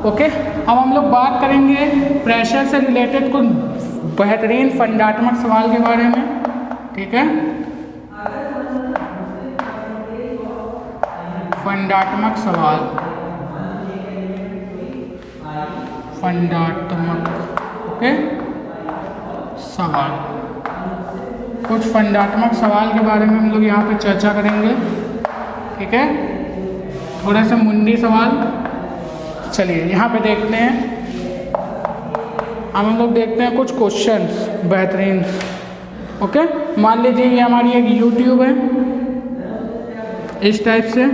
ओके। अब हम लोग बात करेंगे प्रेशर से रिलेटेड कुछ बेहतरीन फंडात्मक सवाल के बारे में, ठीक है। फंडात्मक सवाल, फंडात्मक, ओके, सवाल, कुछ फंडात्मक सवाल के बारे में हम लोग यहाँ पे चर्चा करेंगे, ठीक है। थोड़े से मुंडी सवाल, चलिए यहाँ पे देखते हैं। अब हम लोग देखते हैं कुछ क्वेश्चंस बेहतरीन। ओके, मान लीजिए ये हमारी एक यूट्यूब है इस टाइप से,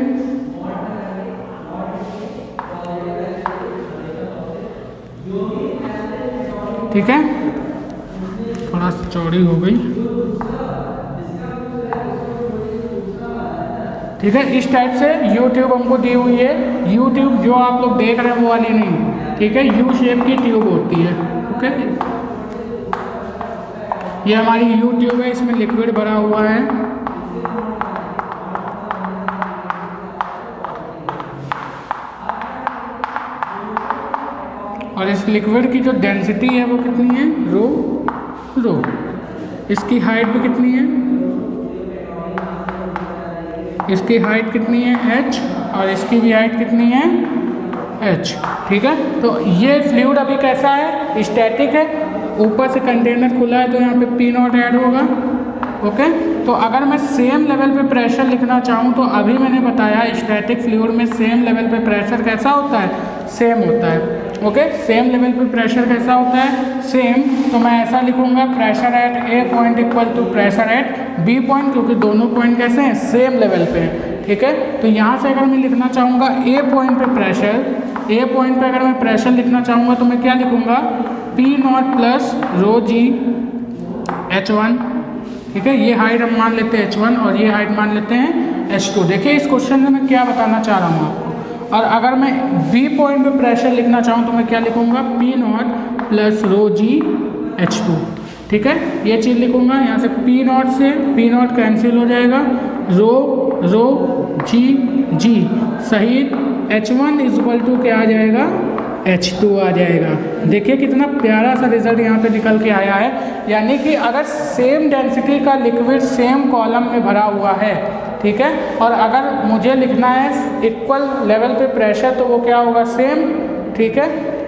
ठीक है, थोड़ा सा चौड़ी हो गई, ठीक है। इस टाइप से यूट्यूब हमको दी हुई है। यूट्यूब जो आप लोग देख रहे हैं वो वाली नहीं, ठीक है, यू शेप की ट्यूब होती है। ओके, ये हमारी यूट्यूब है, इसमें लिक्विड भरा हुआ है। और इस लिक्विड की जो डेंसिटी है वो कितनी है, रो। इसकी हाइट भी कितनी है, इसकी हाइट कितनी है, h, और इसकी भी हाइट कितनी है, h, ठीक है। तो ये फ्लूइड अभी कैसा है, स्टैटिक है, ऊपर से कंटेनर खुला है तो यहाँ पे P नॉट ऐड होगा। ओके, तो अगर मैं सेम लेवल पे प्रेशर लिखना चाहूँ तो अभी मैंने बताया स्टैटिक फ्लूइड में सेम लेवल पे प्रेशर कैसा होता है, सेम होता है। ओके, सेम लेवल पे प्रेशर कैसा होता है, सेम। तो मैं ऐसा लिखूंगा, pressure at A point equal to pressure at B point, क्योंकि दोनों पॉइंट कैसे हैं, सेम लेवल पे हैं, ठीक है। तो यहाँ से अगर मैं लिखना चाहूँगा ए पॉइंट पे प्रेशर, ए पॉइंट पे अगर मैं प्रेशर लिखना चाहूँगा तो मैं क्या लिखूँगा, P naught plus rho g H1, ठीक है। ये हाइट हम मान लेते हैं H1 और ये हाइट मान लेते हैं H2। देखिए इस क्वेश्चन में मैं क्या बताना चाह रहा हूँ आपको। और अगर मैं बी पॉइंट पे प्रेशर लिखना चाहूँ तो मैं क्या लिखूँगा, P naught plus rho g H2, ठीक है। ये चीज़ लिखूँगा, यहाँ से P नॉट से P नॉट कैंसिल हो जाएगा, रो जी सही, H1 इक्वल टू क्या आ जाएगा, H2 आ जाएगा। देखिए कितना प्यारा सा रिजल्ट यहाँ पे निकल के आया है। यानी कि अगर सेम डेंसिटी का लिक्विड सेम कॉलम में भरा हुआ है, ठीक है, और अगर मुझे लिखना है इक्वल लेवल पे प्रेशर तो वो क्या होगा, सेम, ठीक है।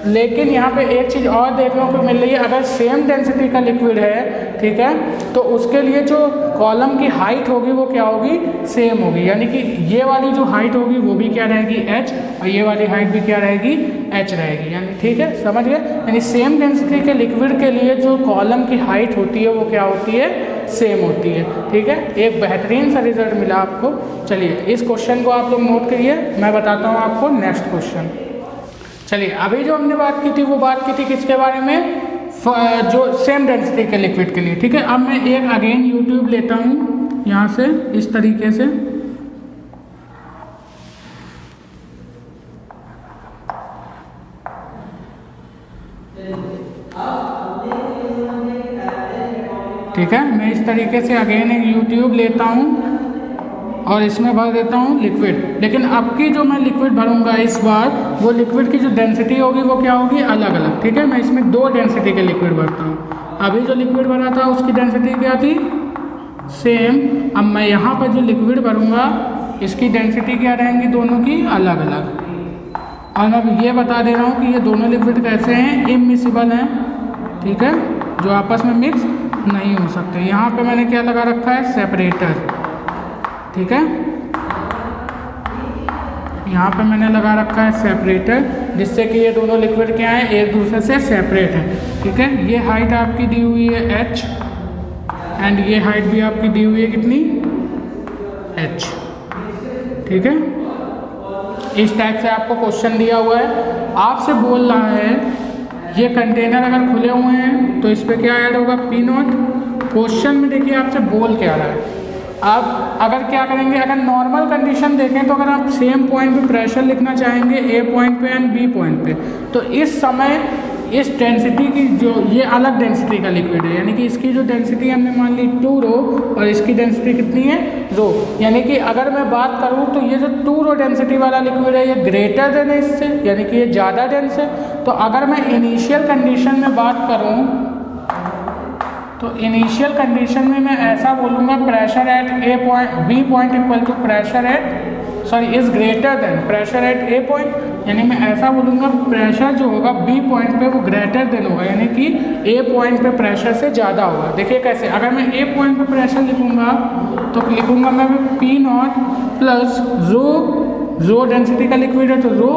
लेकिन यहाँ पे एक चीज़ और देखने को मिल रही है, अगर सेम डेंसिटी का लिक्विड है, ठीक है, तो उसके लिए जो कॉलम की हाइट होगी वो क्या होगी, सेम होगी। यानी कि ये वाली जो हाइट होगी वो भी क्या रहेगी, h, और ये वाली हाइट भी क्या रहेगी, h रहेगी। यानी ठीक है, समझ गए। यानी सेम डेंसिटी के लिक्विड के लिए जो कॉलम की हाइट होती है वो क्या होती है, सेम होती है, ठीक है। एक बेहतरीन सा रिजल्ट मिला आपको। चलिए इस क्वेश्चन को आप लोग नोट करिए, मैं बताता हूँ आपको नेक्स्ट क्वेश्चन। चलिए अभी जो हमने बात की थी वो बात की थी किसके बारे में, जो सेम डेंसिटी के लिक्विड के लिए, ठीक है। अब मैं एक अगेन यूट्यूब लेता हूँ यहाँ से इस तरीके से, ठीक है। मैं इस तरीके से अगेन एक यूट्यूब लेता हूँ और इसमें भर देता हूँ लिक्विड। लेकिन अब की जो मैं लिक्विड भरूंगा इस बार, वो लिक्विड की जो डेंसिटी होगी वो क्या होगी, अलग अलग, ठीक है। मैं इसमें दो डेंसिटी के लिक्विड भरता हूँ। अभी जो लिक्विड भरा था उसकी डेंसिटी क्या थी, सेम। अब मैं यहाँ पर जो लिक्विड भरूंगा इसकी डेंसिटी क्या रहेंगी, दोनों की अलग अलग। और मैं ये बता दे रहा हूँ कि ये दोनों लिक्विड कैसे हैं, इमिसिबल हैं, ठीक है, जो आपस में मिक्स नहीं हो सकते। यहाँ पे मैंने क्या लगा रखा है, सेपरेटर, ठीक है। यहाँ पे मैंने लगा रखा है सेपरेटर, जिससे कि ये दोनों लिक्विड क्या है, एक दूसरे से सेपरेट है, ठीक है। ये हाइट आपकी दी हुई है h, एंड ये हाइट भी आपकी दी हुई है कितनी, h, ठीक है। इस टाइप से आपको क्वेश्चन दिया हुआ है, आपसे बोल रहा है ये कंटेनर अगर खुले हुए हैं तो इस पर क्या ऐड होगा, P नॉट। क्वेश्चन में देखिए आपसे बोल क्या रहा है। आप अगर क्या करेंगे, अगर नॉर्मल कंडीशन देखें तो अगर आप सेम पॉइंट पे प्रेशर लिखना चाहेंगे ए पॉइंट पे एंड बी पॉइंट पे, तो इस समय इस डेंसिटी की जो ये अलग डेंसिटी का लिक्विड है, यानी कि इसकी जो डेंसिटी हमने मान ली 2 रो और इसकी डेंसिटी कितनी है, रो। यानी कि अगर मैं बात करूँ तो ये जो 2 रो डेंसिटी वाला लिक्विड है ये ग्रेटर देन है इससे, यानी कि ये ज़्यादा डेंस है। तो अगर मैं इनिशियल कंडीशन में बात करूँ तो इनिशियल कंडीशन में मैं ऐसा बोलूँगा, pressure at A point B point equal to pressure at is greater than pressure at A point. यानी मैं ऐसा बोलूँगा प्रेशर जो होगा बी पॉइंट पे वो ग्रेटर देन होगा, यानी कि ए पॉइंट पे प्रेशर से ज़्यादा होगा। देखिए कैसे, अगर मैं ए पॉइंट पे प्रेशर लिखूँगा तो लिखूँगा मैं P naught plus rho density का लिक्विड है तो रो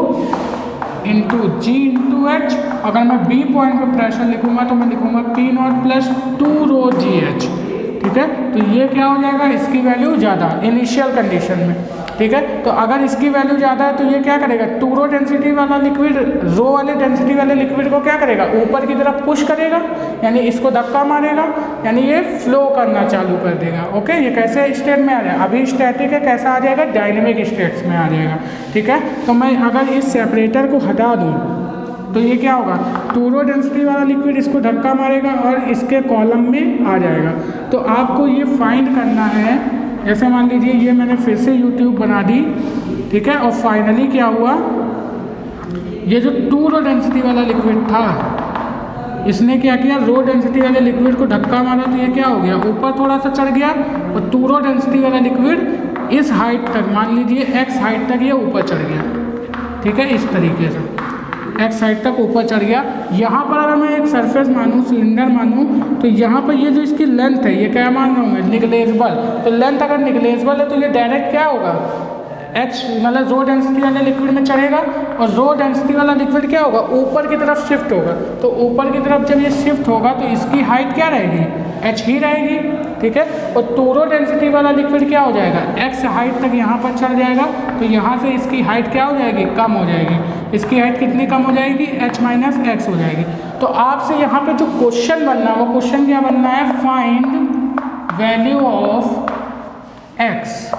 इंटू जी इंटू एच। अगर मैं बी पॉइंट पे प्रेशर लिखूंगा तो मैं लिखूंगा P naught plus 2 rho g h. ठीक है, तो ये क्या हो जाएगा, इसकी वैल्यू ज़्यादा इनिशियल कंडीशन में। ठीक है, तो अगर इसकी वैल्यू ज़्यादा है तो ये क्या करेगा, 2 रो डेंसिटी वाला लिक्विड रो वाले डेंसिटी वाले लिक्विड को क्या करेगा, ऊपर की तरफ पुश करेगा, यानी इसको धक्का मारेगा, यानी ये फ्लो करना चालू कर देगा। ओके, ये कैसे स्टेट में आ जाएगा, अभी स्टैटिक है, कैसा आ जाएगा, डायनेमिक स्टेट्स में आ जाएगा। ठीक है, तो मैं अगर इस सेपरेटर को हटा दूँ तो ये क्या होगा, 2 रो डेंसिटी वाला लिक्विड इसको धक्का मारेगा और इसके कॉलम में आ जाएगा। तो आपको ये फाइंड करना है, जैसे मान लीजिए ये मैंने फिर से यूट्यूब बना दी। ठीक है, और फाइनली क्या हुआ, ये जो 2 रो डेंसिटी वाला लिक्विड था इसने क्या किया, रो डेंसिटी वाले लिक्विड को धक्का मारा तो ये क्या हो गया, ऊपर थोड़ा सा चढ़ गया, और 2 रो डेंसिटी वाला लिक्विड इस हाइट तक, मान लीजिए एक्स हाइट तक ये ऊपर चढ़ गया। ठीक है, इस तरीके से एक्स साइड तक ऊपर चढ़ गया। यहाँ पर अगर मैं एक सरफेस मानूँ, सिलेंडर मानूँ, तो यहाँ पर ये जो इसकी लेंथ है ये क्या मान रहा हूँ मैं, निगलेजेबल। तो लेंथ अगर निगलेजेबल है तो ये डायरेक्ट क्या होगा, एच मतलब रो डेंसिटी वाले लिक्विड में चढ़ेगा, और रो डेंसिटी वाला लिक्विड क्या होगा, ऊपर की तरफ शिफ्ट होगा। तो ऊपर की तरफ जब ये शिफ्ट होगा तो इसकी हाइट क्या रहेगी, एच ही रहेगी। ठीक है, और 2 रो डेंसिटी वाला लिक्विड क्या हो जाएगा, एक्स हाइट तक यहाँ पर चढ़ जाएगा, तो यहाँ से इसकी हाइट क्या हो जाएगी, कम हो जाएगी। इसकी हाइट कितनी कम हो जाएगी, एच माइनस एक्स हो जाएगी। तो आपसे यहाँ पे जो क्वेश्चन बनना है वो क्वेश्चन क्या बनना है, फाइंड वैल्यू ऑफ एक्स,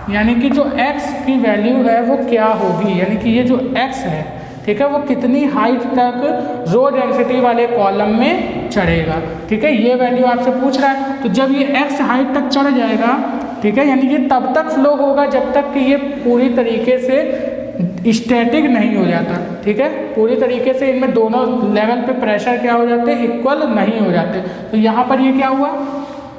यानी कि जो x की वैल्यू है वो क्या होगी, यानी कि ये जो x है, ठीक है, वो कितनी हाइट तक रो डेंसिटी वाले कॉलम में चढ़ेगा। ठीक है, ये वैल्यू आपसे पूछ रहा है। तो जब ये x हाइट तक चढ़ जाएगा, ठीक है, यानी ये तब तक फ्लो होगा जब तक कि ये पूरी तरीके से स्टैटिक नहीं हो जाता। ठीक है, पूरी तरीके से इनमें दोनों लेवल पे प्रेशर क्या हो जाते हैं, इक्वल नहीं हो जाते। तो यहाँ पर ये क्या हुआ,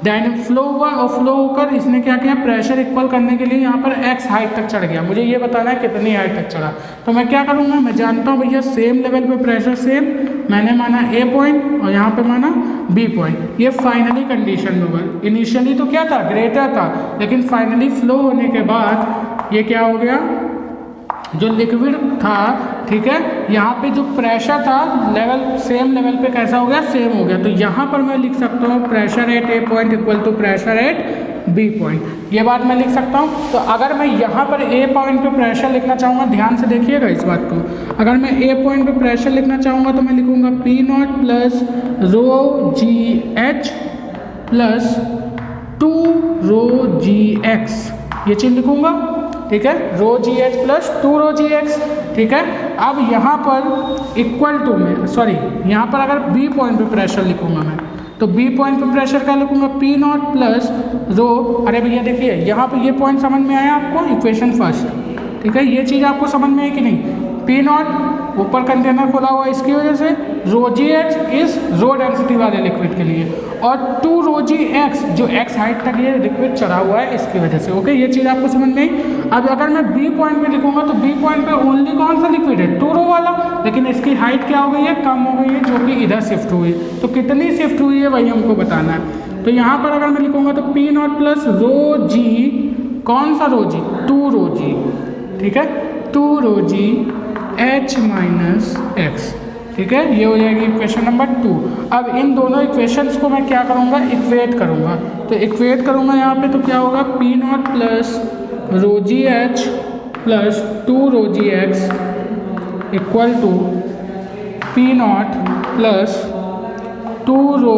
डायनेमिक फ्लो हुआ, और फ्लो होकर इसने क्या किया, प्रेशर इक्वल करने के लिए यहाँ पर x हाइट तक चढ़ गया। मुझे ये बताना है कितनी हाइट तक चढ़ा। तो मैं क्या करूँगा, मैं जानता हूँ भैया सेम लेवल पे प्रेशर सेम, मैंने माना A पॉइंट और यहाँ पे माना B पॉइंट। ये फाइनली कंडीशन में होगा। इनिशियली तो क्या था, ग्रेटर था, लेकिन फाइनली फ्लो होने के बाद ये क्या हो गया, जो लिक्विड था, ठीक है, यहाँ पे जो प्रेशर था लेवल सेम लेवल पे कैसा हो गया, सेम हो गया। तो यहाँ पर मैं लिख सकता हूँ pressure at A point equal to pressure at B point. ये बात मैं लिख सकता हूँ। तो अगर मैं यहाँ पर ए पॉइंट पे प्रेशर लिखना चाहूँगा, ध्यान से देखिएगा इस बात को, अगर मैं ए पॉइंट पे प्रेशर लिखना चाहूँगा तो मैं लिखूँगा P naught plus rho g h plus 2 rho g x, ये चीज़ लिखूँगा। ठीक है, rho g h plus 2 rho g x. ठीक है, अब यहाँ पर इक्वल टू में, सॉरी, यहाँ पर अगर बी पॉइंट पे प्रेशर लिखूँगा मैं, तो बी पॉइंट पे प्रेशर क्या लिखूँगा, पी नॉट प्लस रो, अरे भैया देखिए यहाँ पे ये पॉइंट समझ में आया आपको, इक्वेशन फर्स्ट। ठीक है, ये चीज़ आपको समझ में है कि नहीं, पी नॉट ऊपर कंटेनर खोला हुआ इसकी वजह से, रो जी एच इस रो डेंसिटी वाले लिक्विड के लिए, और 2 रो जी एक्स जो एक्स हाइट तक ये लिक्विड चढ़ा हुआ है इसकी वजह से। ओके, ये चीज़ आपको समझ में आई। अब अगर मैं बी पॉइंट पे लिखूंगा तो बी पॉइंट पे ओनली कौन सा लिक्विड है, 2 रो वाला, लेकिन इसकी हाइट क्या हो गई है, कम हो गई है, जो कि इधर शिफ्ट हुई है। तो कितनी शिफ्ट हुई है वही हमको बताना है। तो यहाँ पर अगर मैं लिखूंगा तो पी नॉट प्लस रो जी, कौन सा रो जी, 2 रो जी, ठीक है, 2 rho g h minus x. ठीक है, ये हो जाएगी इक्वेशन नंबर 2। अब इन दोनों इक्वेशंस को मैं क्या करूँगा, इक्वेट करूँगा। तो इक्वेट करूँगा यहाँ पे तो क्या होगा, P naught plus rho g h plus 2 rho g x equal to P naught plus 2 rho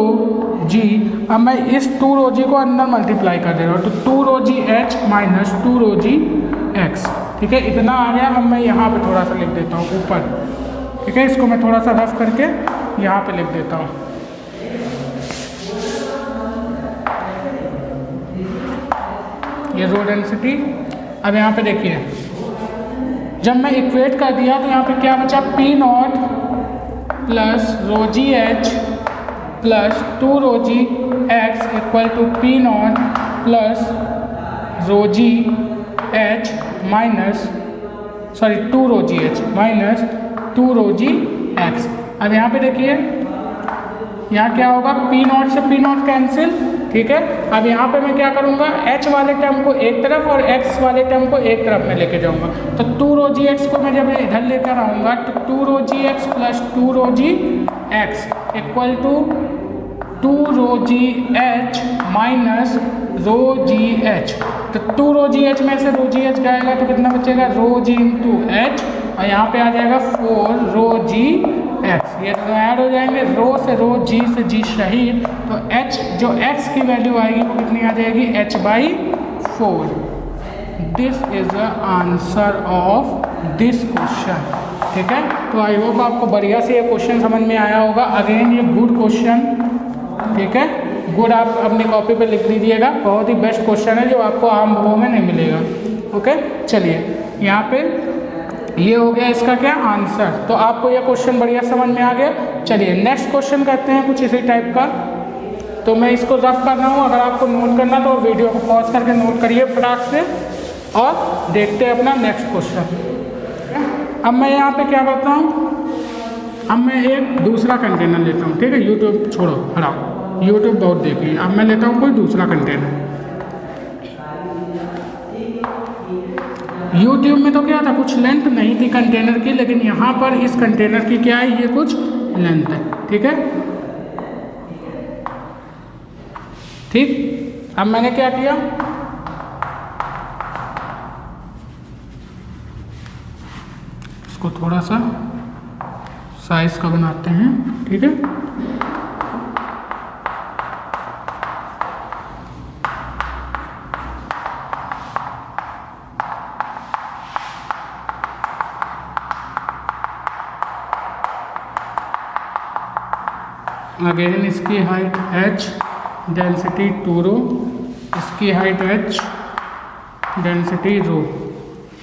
g. अब मैं इस 2 रो जी को अंदर मल्टीप्लाई कर दे रहा हूँ, तो 2 rho g h minus 2 rho g x. ठीक है, इतना आ गया। अब मैं यहाँ पे थोड़ा सा लिख देता हूँ ऊपर। ठीक है, इसको मैं थोड़ा सा रफ करके यहाँ पे लिख देता हूँ। ये रो डेंसिटी। अब यहाँ पे देखिए, जब मैं इक्वेट कर दिया तो यहाँ पे क्या बचा, P naught plus rho g h plus 2 rho g x equal to P naught plus rho g h minus, sorry 2 rho g h minus 2 rho g x. अब यहाँ पे देखिए, यहाँ क्या होगा, पी नॉट से पी नॉट कैंसिल, ठीक है। अब यहाँ पे मैं क्या करूँगा, h वाले टर्म को एक तरफ और x वाले टर्म को एक तरफ में लेके जाऊँगा। तो 2 रो जी एक्स को मैं जब इधर लेकर आऊँगा तो 2 rho g x plus 2 rho g x equal to 2 rho g h minus rho g h. तो 2 रो जी एच में से रो जी एच जाएगा तो कितना बचेगा, रो जी इंटू एच, और यहाँ पे आ जाएगा 4 रो जी एक्स। ये तो ऐड हो जाएंगे, रो से रो, जी से जी शहीद, तो एच जो एक्स की वैल्यू आएगी वो कितनी आ जाएगी, H by 4। This is the answer of this question, ठीक है। तो आई होप आपको बढ़िया से ये क्वेश्चन समझ में आया होगा। अगेन ये गुड क्वेश्चन, ठीक है, गुड आप अपनी कॉपी पे लिख लीजिएगा, बहुत ही बेस्ट क्वेश्चन है जो आपको आम बुकों में नहीं मिलेगा। ओके, चलिए यहाँ पे ये हो गया इसका क्या आंसर। तो आपको ये क्वेश्चन बढ़िया समझ में आ गया। चलिए नेक्स्ट क्वेश्चन करते हैं कुछ इसी टाइप का। तो मैं इसको रफ कर रहा हूँ, अगर आपको नोट करना तो वीडियो को पॉज करके नोट करिए फटाक से, और देखते हैं अपना नेक्स्ट क्वेश्चन। अब मैं यहाँ पे क्या करता हूँ, अब मैं एक दूसरा कंटेनर लेता हूँ, ठीक है। यूट्यूब छोड़ो, हटाओ, यूट्यूब बहुत देखिए। अब मैं लेता हूँ कोई दूसरा कंटेनर। यूट्यूब में तो क्या था, कुछ लेंथ नहीं थी कंटेनर की, लेकिन यहाँ पर इस कंटेनर की क्या है, ये कुछ लेंथ है, ठीक है। ठीक, अब मैंने क्या किया, इसको थोड़ा सा साइज का बनाते हैं, ठीक है। अगेन इसकी हाइट h, डेंसिटी 2 रो, इसकी हाइट h, डेंसिटी रो,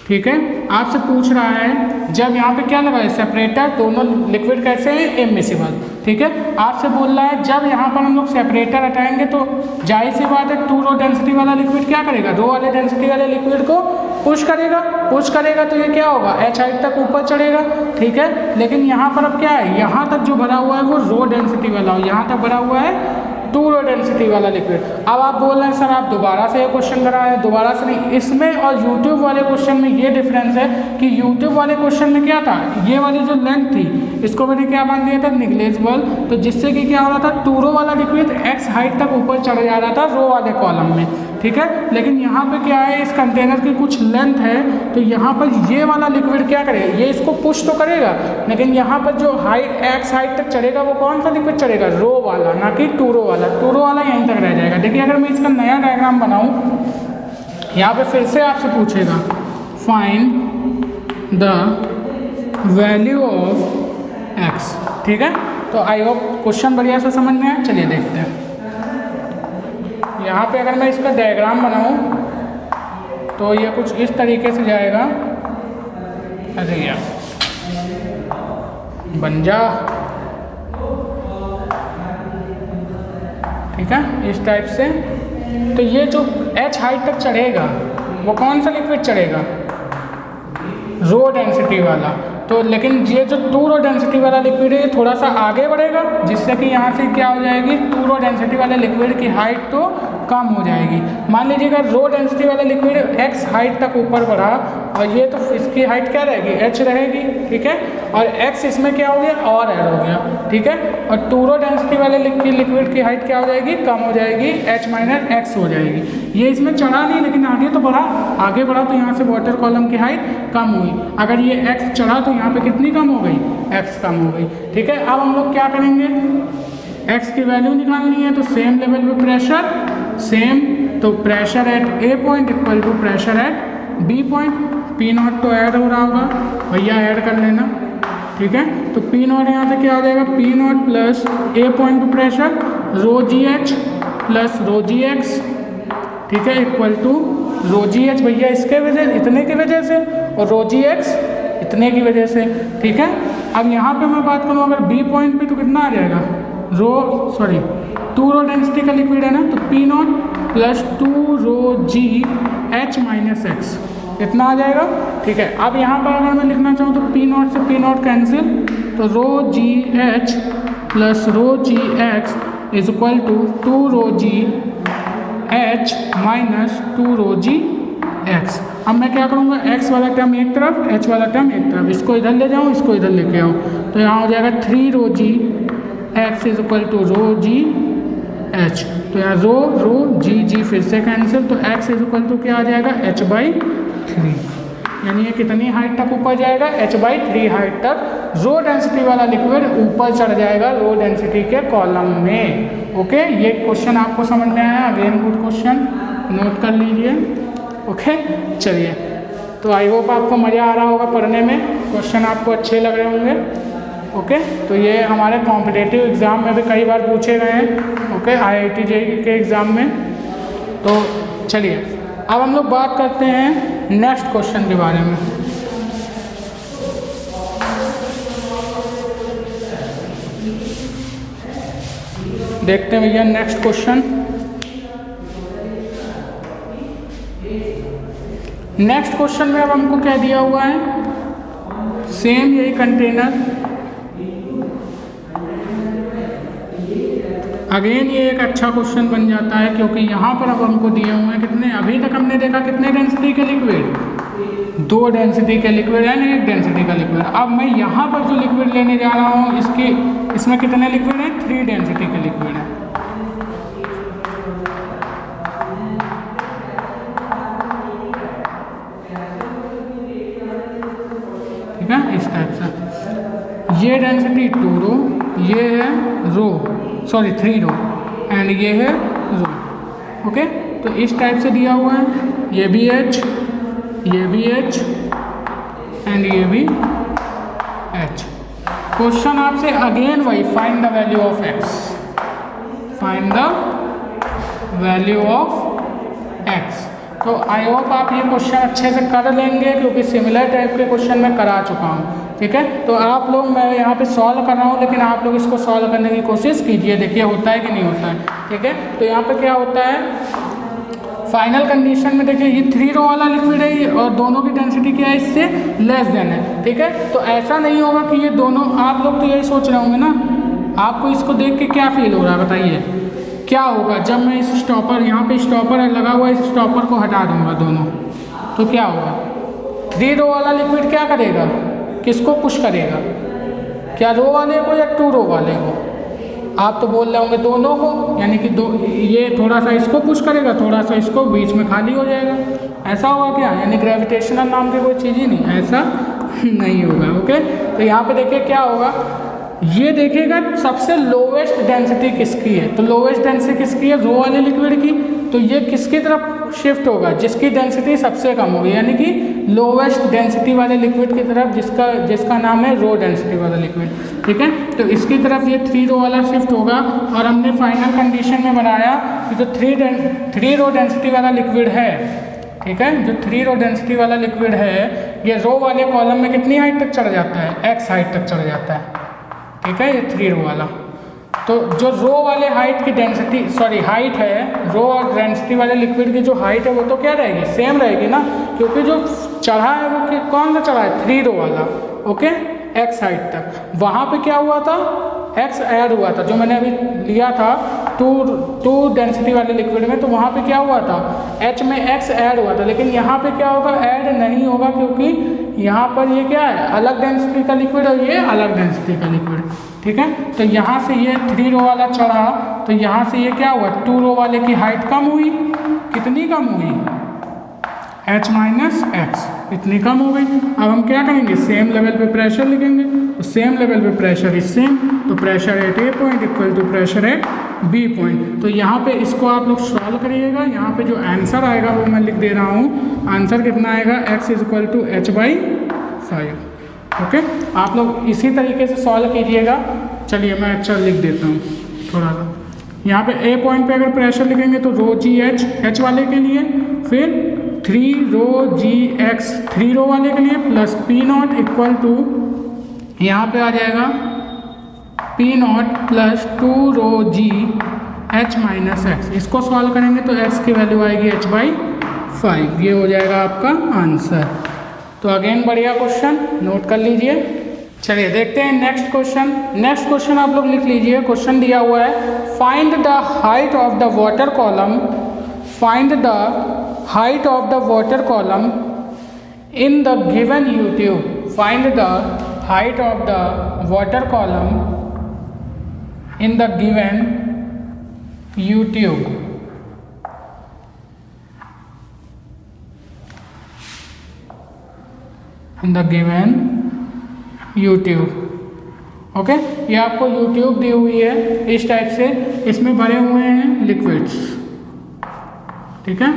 ठीक है। आपसे पूछ रहा है जब यहाँ पे क्या लगा है, सेपरेटर, दोनों लिक्विड कैसे हैं, इमिसिबल, ठीक है। आपसे बोल रहा है जब यहाँ पर हम लोग सेपरेटर हटाएंगे तो जाहिर सी बात है 2 रो डेंसिटी वाला लिक्विड क्या करेगा, रो वाले डेंसिटी वाले लिक्विड को पुश करेगा तो ये क्या होगा, h हाइट तक ऊपर चढ़ेगा, ठीक है। लेकिन यहाँ पर अब क्या है, यहाँ तक जो भरा हुआ है वो रो डेंसिटी वाला हो, यहाँ तक भरा हुआ है 2 रो डेंसिटी वाला लिक्विड। अब आप बोल रहे हैं सर आप दोबारा से ये क्वेश्चन कराएं, दोबारा से नहीं। इसमें और यूट्यूब वाले क्वेश्चन में ये डिफरेंस है कि यूट्यूब वाले क्वेश्चन में क्या था, ये वाली जो लेंथ थी इसको मैंने क्या मान दिया था, निग्लेजिबल, तो जिससे कि क्या हो रहा था, 2 रो वाला लिक्विड x हाइट तक ऊपर चढ़ जा रहा था रो वाले कॉलम में, ठीक है। लेकिन यहाँ पे क्या है, इस कंटेनर की कुछ लेंथ है, तो यहाँ पर ये वाला लिक्विड क्या करेगा, ये इसको पुश तो करेगा, लेकिन यहाँ पर जो हाइट x हाइट तक चढ़ेगा वो कौन सा लिक्विड चढ़ेगा, रो वाला, ना कि 2 रो वाला। 2 रो वाला यहीं तक रह जाएगा। देखिए अगर मैं इसका नया डायग्राम बनाऊँ, यहाँ पे फिर से आपसे पूछेगा find the value of x, ठीक है। तो आई होप क्वेश्चन बढ़िया से समझ में आया। चलिए देखते हैं। यहाँ पे अगर मैं इसका डायग्राम बनाऊँ तो ये कुछ इस तरीके से जाएगा। अरे यार बन जा, ठीक है, इस टाइप से। तो ये जो h हाइट तक चढ़ेगा वो कौन सा लिक्विड चढ़ेगा, रो डेंसिटी वाला। तो लेकिन ये जो 2 रो डेंसिटी वाला लिक्विड है ये थोड़ा सा आगे बढ़ेगा, जिससे कि यहाँ से क्या हो जाएगी, 2 रो डेंसिटी वाले लिक्विड की हाइट तो कम हो जाएगी। मान लीजिएगा रो डेंसिटी वाला लिक्विड x हाइट तक ऊपर बढ़ा और ये तो इसकी हाइट क्या रहेगी, h रहेगी, ठीक है। और x इसमें क्या हो गया, और ऐड हो गया, ठीक है। और 2 रो डेंसिटी वाले लिक्विड की हाइट क्या हो जाएगी, कम हो जाएगी, h माइनस x हो जाएगी। ये इसमें चढ़ा नहीं लेकिन आगे तो बढ़ा, आगे बढ़ा तो यहाँ से वाटर कॉलम की हाइट कम हुई। अगर ये x चढ़ा तो यहाँ पे कितनी कम हो गई, x कम हो गई, ठीक है। अब हम लोग क्या करेंगे, x की वैल्यू निकालनी है, तो सेम लेवल पे प्रेशर, सेम, तो pressure at A point equal to pressure at B point. P naught तो ऐड हो रहा होगा, भैया ऐड कर लेना, ठीक है। तो पी नॉट यहाँ से क्या हो जाएगा, P naught plus A point to pressure rho g h plus rho g x, ठीक है, equal to rho g h भैया इसके वजह, इतने की वजह से, और रो जी एक्स इतने की वजह से, ठीक है। अब यहाँ पे मैं बात करूँ अगर बी पॉइंट पे तो कितना आ जाएगा, 2 रो डेंसिटी का लिक्विड है ना, तो P naught plus 2 rho g h minus x इतना आ जाएगा, ठीक है। अब यहाँ पर अगर मैं लिखना चाहूँ तो पी नॉट से पी नॉट कैंसिल, तो rho g h plus rho g x is equal to 2 rho g h minus 2 rho g x. अब मैं क्या करूँगा, एक्स वाला टर्म एक तरफ, एच वाला टर्म एक तरफ, इसको इधर ले जाऊँ, इसको इधर लेके आऊँ, तो यहाँ हो जाएगा 3 rho g x is equal to rho g h. तो यहाँ रो रो जी फिर से कैंसिल, तो एक्स इज इक्वल टू क्या आ जाएगा, h/3। यानी ये कितनी हाइट तक ऊपर जाएगा, h/3 हाइट तक रो डेंसिटी वाला लिक्विड ऊपर चढ़ जाएगा रो डेंसिटी के कॉलम में। ओके, ये क्वेश्चन आपको समझ में आया, अगेन गुड क्वेश्चन, नोट कर लीजिए। ओके चलिए, तो आई होप आपको मज़ा आ रहा होगा पढ़ने में, क्वेश्चन आपको अच्छे लग रहे होंगे। ओके, तो ये हमारे कॉम्पिटिटिव एग्ज़ाम में भी कई बार पूछे गए हैं। ओके, IIT JEE के एग्ज़ाम में। तो चलिए अब हम लोग बात करते हैं नेक्स्ट क्वेश्चन के बारे में। देखते हैं भैया नेक्स्ट क्वेश्चन। नेक्स्ट क्वेश्चन में अब हमको क्या दिया हुआ है, सेम यही कंटेनर, अगेन ये एक अच्छा क्वेश्चन बन जाता है क्योंकि यहाँ पर अब हमको दिए हुए हैं कितने, अभी तक हमने देखा कितने डेंसिटी के लिक्विड, 2 डेंसिटी के लिक्विड है, 1 डेंसिटी का लिक्विड। अब मैं यहाँ पर जो लिक्विड लेने जा रहा हूँ इसमें कितने लिक्विड हैं, 3 डेंसिटी के लिक्विड है। ठीक है, इस टाइप से ये डेंसिटी 2 रो, ये है रो, सॉरी 3 रो, एंड ये है रो। ओके, तो इस टाइप से दिया हुआ है, ये भी H, ये भी H एंड ये भी H। क्वेश्चन आपसे अगेन वही, find the value of X, find the value of X। तो आई होप आप ये क्वेश्चन अच्छे से कर लेंगे क्योंकि सिमिलर टाइप के क्वेश्चन मैं करा चुका हूँ। ठीक है, तो आप लोग, मैं यहाँ पे सॉल्व कर रहा हूँ लेकिन आप लोग इसको सॉल्व करने की कोशिश कीजिए, देखिए होता है कि नहीं होता है। ठीक है, तो यहाँ पे क्या होता है, फाइनल कंडीशन में देखिए ये 3 रो वाला लिक्विड है और दोनों की डेंसिटी क्या है, इससे लेस देन है। ठीक है, तो ऐसा नहीं होगा कि ये दोनों, आप लोग तो यही सोच रहे होंगे ना, आपको इसको देख के क्या फील हो रहा है बताइए, क्या होगा जब मैं इस स्टॉपर, यहाँ पे स्टॉपर लगा हुआ है, इस स्टॉपर को हटा दूंगा दोनों, तो क्या होगा, 3 रो वाला लिक्विड क्या करेगा, किसको पुश करेगा, क्या रो वाले को या 2 रो वाले को, आप तो बोल रहे होंगे दोनों को, यानी कि ये थोड़ा सा इसको पुश करेगा, थोड़ा सा इसको, बीच में खाली हो जाएगा। ऐसा होगा क्या, यानी ग्रेविटेशनल नाम की कोई चीज़ ही नहीं, ऐसा नहीं होगा। ओके, तो यहाँ पे देखिए क्या होगा, ये देखिएगा सबसे लोवेस्ट डेंसिटी किसकी है, तो लोवेस्ट डेंसिटी किसकी है, रो वाले लिक्विड की, तो ये किसकी तरफ शिफ्ट होगा, जिसकी डेंसिटी सबसे कम होगी, यानी कि लोवेस्ट डेंसिटी वाले लिक्विड की तरफ, जिसका नाम है रो डेंसिटी वाला लिक्विड। ठीक है, तो इसकी तरफ ये 3 रो वाला शिफ्ट होगा। और हमने फाइनल कंडीशन में बनाया कि जो 3 रो डेंसिटी वाला लिक्विड है, ठीक है, जो 3 रो डेंसिटी वाला लिक्विड है, ये रो वाले कॉलम में कितनी हाइट तक चढ़ जाता है, x हाइट तक चढ़ जाता है। ठीक है, ये 3 रो वाला, तो जो रो वाले हाइट की डेंसिटी, सॉरी हाइट है, रो और डेंसिटी वाले लिक्विड की जो हाइट है वो तो क्या रहेगी, सेम रहेगी ना, क्योंकि जो चढ़ा है वो कौन सा चढ़ा है, 3 रो वाला। ओके, x हाइट तक, वहाँ पे क्या हुआ था, x ऐड हुआ था, जो मैंने अभी लिया था 2 डेंसिटी वाले लिक्विड में, तो वहाँ पे क्या हुआ था, h में x ऐड हुआ था, लेकिन यहाँ पे क्या होगा, ऐड नहीं होगा, क्योंकि यहाँ पर ये क्या है, अलग डेंसिटी का लिक्विड और ये अलग डेंसिटी का लिक्विड। ठीक है, तो यहाँ से ये 3 रो वाला चढ़ा, तो यहाँ से ये क्या हुआ, 2 रो वाले की हाइट कम हुई, कितनी कम हुई, h माइनस एक्स, इतनी कम हो गई। अब हम क्या करेंगे, सेम लेवल पे प्रेशर लिखेंगे, तो सेम लेवल पे प्रेशर इज सेम, तो pressure at A point equal to pressure at B point. तो यहाँ पे इसको आप लोग सॉल्व करिएगा, यहाँ पे जो आंसर आएगा वो मैं लिख दे रहा हूँ, आंसर कितना आएगा, x is equal to h/5। Okay, आप लोग इसी तरीके से सॉल्व कीजिएगा। चलिए मैं अच्छा लिख देता हूँ थोड़ा सा, यहाँ पे ए पॉइंट पे अगर प्रेशर लिखेंगे तो रो जी एच वाले के लिए, फिर 3 रो जी एक्स 3 रो वाले के लिए, plus P naught equal to, यहाँ पे आ जाएगा P naught plus 2 rho g h minus x. इसको सॉल्व करेंगे तो एक्स की वैल्यू आएगी h/5, ये हो जाएगा आपका आंसर। तो अगेन बढ़िया क्वेश्चन, नोट कर लीजिए। चलिए देखते हैं नेक्स्ट क्वेश्चन। नेक्स्ट क्वेश्चन आप लोग लिख लीजिए, क्वेश्चन दिया हुआ है, find the height of the water column find the height of the water column in the given YouTube. Find the height of the water column in the given YouTube. In the given YouTube. Okay, ये आपको YouTube दी हुई है इस type से, इसमें भरे हुए हैं लिक्विड्स। ठीक है,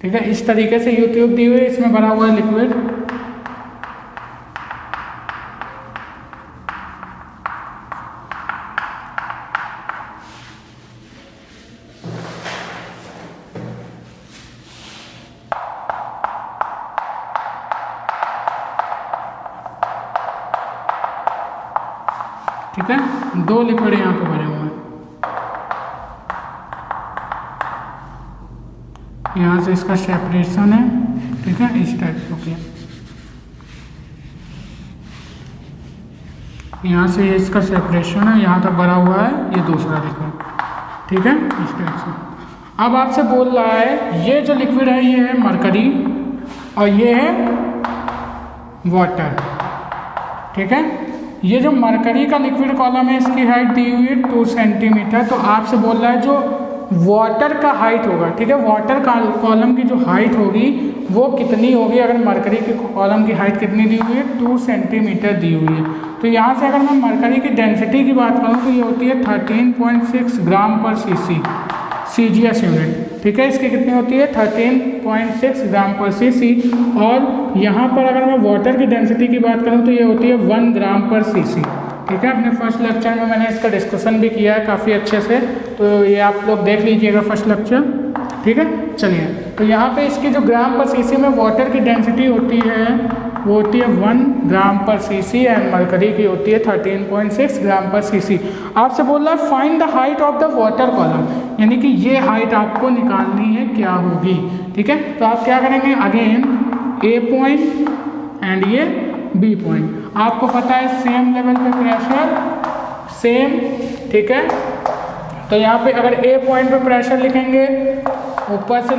ठीक है, इस तरीके से यूट्यूब दी हुई है, इसमें भरा हुआ है लिक्विड। ठीक है, दो लिक्विड यहाँ पे भरे हुए हैं। यहाँ से इसका सेपरेशन है। ठीक है, इस टाइप से किया, यहाँ से इसका सेपरेशन है, यहाँ तक भरा हुआ है ये दूसरा लिक्विड। ठीक है, इस टाइप से। अब आपसे बोल रहा है ये जो लिक्विड है ये है मरकरी और ये है वाटर। ठीक है, ये जो मरकरी का लिक्विड कॉलम है इसकी हाइट दी हुई है 2 सेंटीमीटर। तो आपसे बोल रहा है जो वाटर का हाइट होगा, ठीक है, वाटर का कॉलम की जो हाइट होगी वो कितनी होगी। अगर मरकरी के कॉलम की हाइट कितनी दी हुई है 2 सेंटीमीटर दी हुई है। तो यहाँ से अगर मैं मरकरी की डेंसिटी की बात करूँ तो ये होती है 13.6 ग्राम पर CGS यूनिट। ठीक है, इसकी कितनी होती है 13.6 ग्राम पर cc। और यहाँ पर अगर मैं वाटर की डेंसिटी की बात करूँ तो ये होती है 1 ग्राम पर cc। ठीक है, अपने फर्स्ट लेक्चर में मैंने इसका डिस्कशन भी किया है काफ़ी अच्छे से, तो ये आप लोग देख लीजिएगा फर्स्ट लेक्चर। ठीक है, चलिए, तो यहाँ पे इसकी जो ग्राम पर cc में वाटर की डेंसिटी होती है वो होती है 1 ग्राम पर cc एंड मरकरी की होती है 13.6 ग्राम पर cc। आपसे बोल रहा है find the height of the water column, यानी कि ये हाइट आपको निकालनी है क्या होगी। ठीक है, तो आप क्या करेंगे, अगेन A पॉइंट एंड ये B पॉइंट। आपको पता है सेम लेवल पे प्रेशर सेम। ठीक है, तो यहाँ पे अगर A पॉइंट पे प्रेशर लिखेंगे, ऊपर से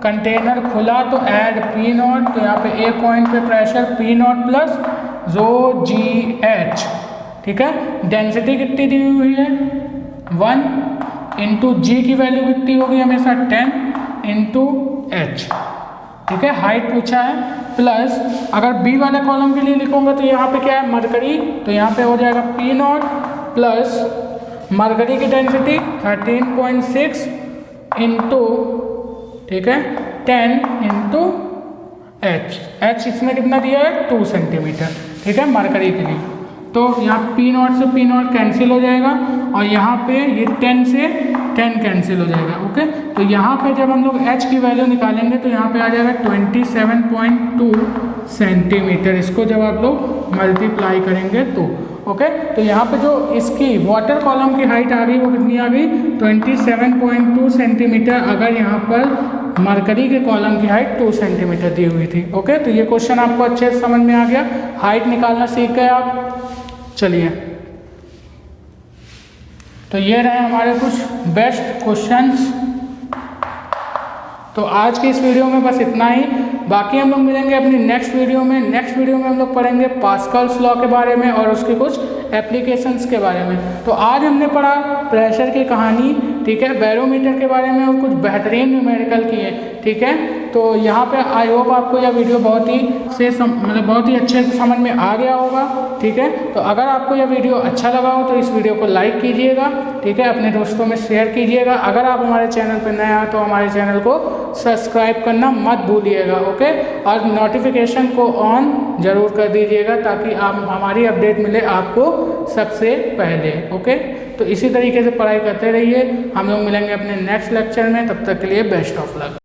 कंटेनर खुला तो ऐड P0, तो यहाँ पे A पॉइंट पे प्रेशर P0 प्लस ρGH। ठीक है, डेंसिटी कितनी दी हुई है 1 इंटू G की वैल्यू कितनी होगी हमेशा 10 इंटू H। ठीक है, हाइट पूछा है, प्लस अगर B वाले कॉलम के लिए लिखूंगा तो यहाँ पे क्या है मरकरी, तो यहाँ पे हो जाएगा P0 प्लस मरकरी की डेंसिटी 13.6 इंटू, ठीक है, 10 इंटू H इसमें कितना दिया है 2 सेंटीमीटर। ठीक है, मरकरी के लिए तो यहाँ P0 से P0 कैंसिल हो जाएगा और यहाँ पे ये 10 से 10 कैंसिल हो जाएगा। ओके, तो यहाँ पे जब हम लोग H की वैल्यू निकालेंगे तो यहाँ पे आ जाएगा 27.2 सेंटीमीटर। इसको जब आप लोग मल्टीप्लाई करेंगे तो ओके, तो यहाँ पे जो इसकी वाटर कॉलम की हाइट आ गई वो कितनी आ गई 27.2 सेंटीमीटर। अगर यहाँ पर मरकरी के कॉलम की हाइट 2 सेंटीमीटर दी हुई थी। ओके, तो ये क्वेश्चन आपको अच्छे से समझ में आ गया, हाइट निकालना सीख गए आप। चलिए, तो ये रहे हमारे कुछ बेस्ट क्वेश्चंस। तो आज की इस वीडियो में बस इतना ही, बाकी हम लोग मिलेंगे अपनी नेक्स्ट वीडियो में। नेक्स्ट वीडियो में हम लोग पढ़ेंगे पास्कल्स लॉ के बारे में और उसके कुछ एप्लीकेशंस के बारे में। तो आज हमने पढ़ा प्रेशर की कहानी, ठीक है, बैरोमीटर के बारे में और कुछ बेहतरीन न्यूमेरिकल किए। ठीक है, तो यहाँ पे आई होप आपको यह वीडियो बहुत ही अच्छे से समझ में आ गया होगा। ठीक है, तो अगर आपको यह वीडियो अच्छा लगा हो तो इस वीडियो को लाइक कीजिएगा। ठीक है, अपने दोस्तों में शेयर कीजिएगा। अगर आप हमारे चैनल पर नए हैं तो हमारे चैनल को सब्सक्राइब करना मत भूलिएगा। ओके, और नोटिफिकेशन को ऑन जरूर कर दीजिएगा ताकि आप हमारी अपडेट मिले आपको सबसे पहले। ओके, तो इसी तरीके से पढ़ाई करते रहिए। हम लोग मिलेंगे अपने नेक्स्ट लेक्चर में, तब तक के लिए बेस्ट ऑफ लक।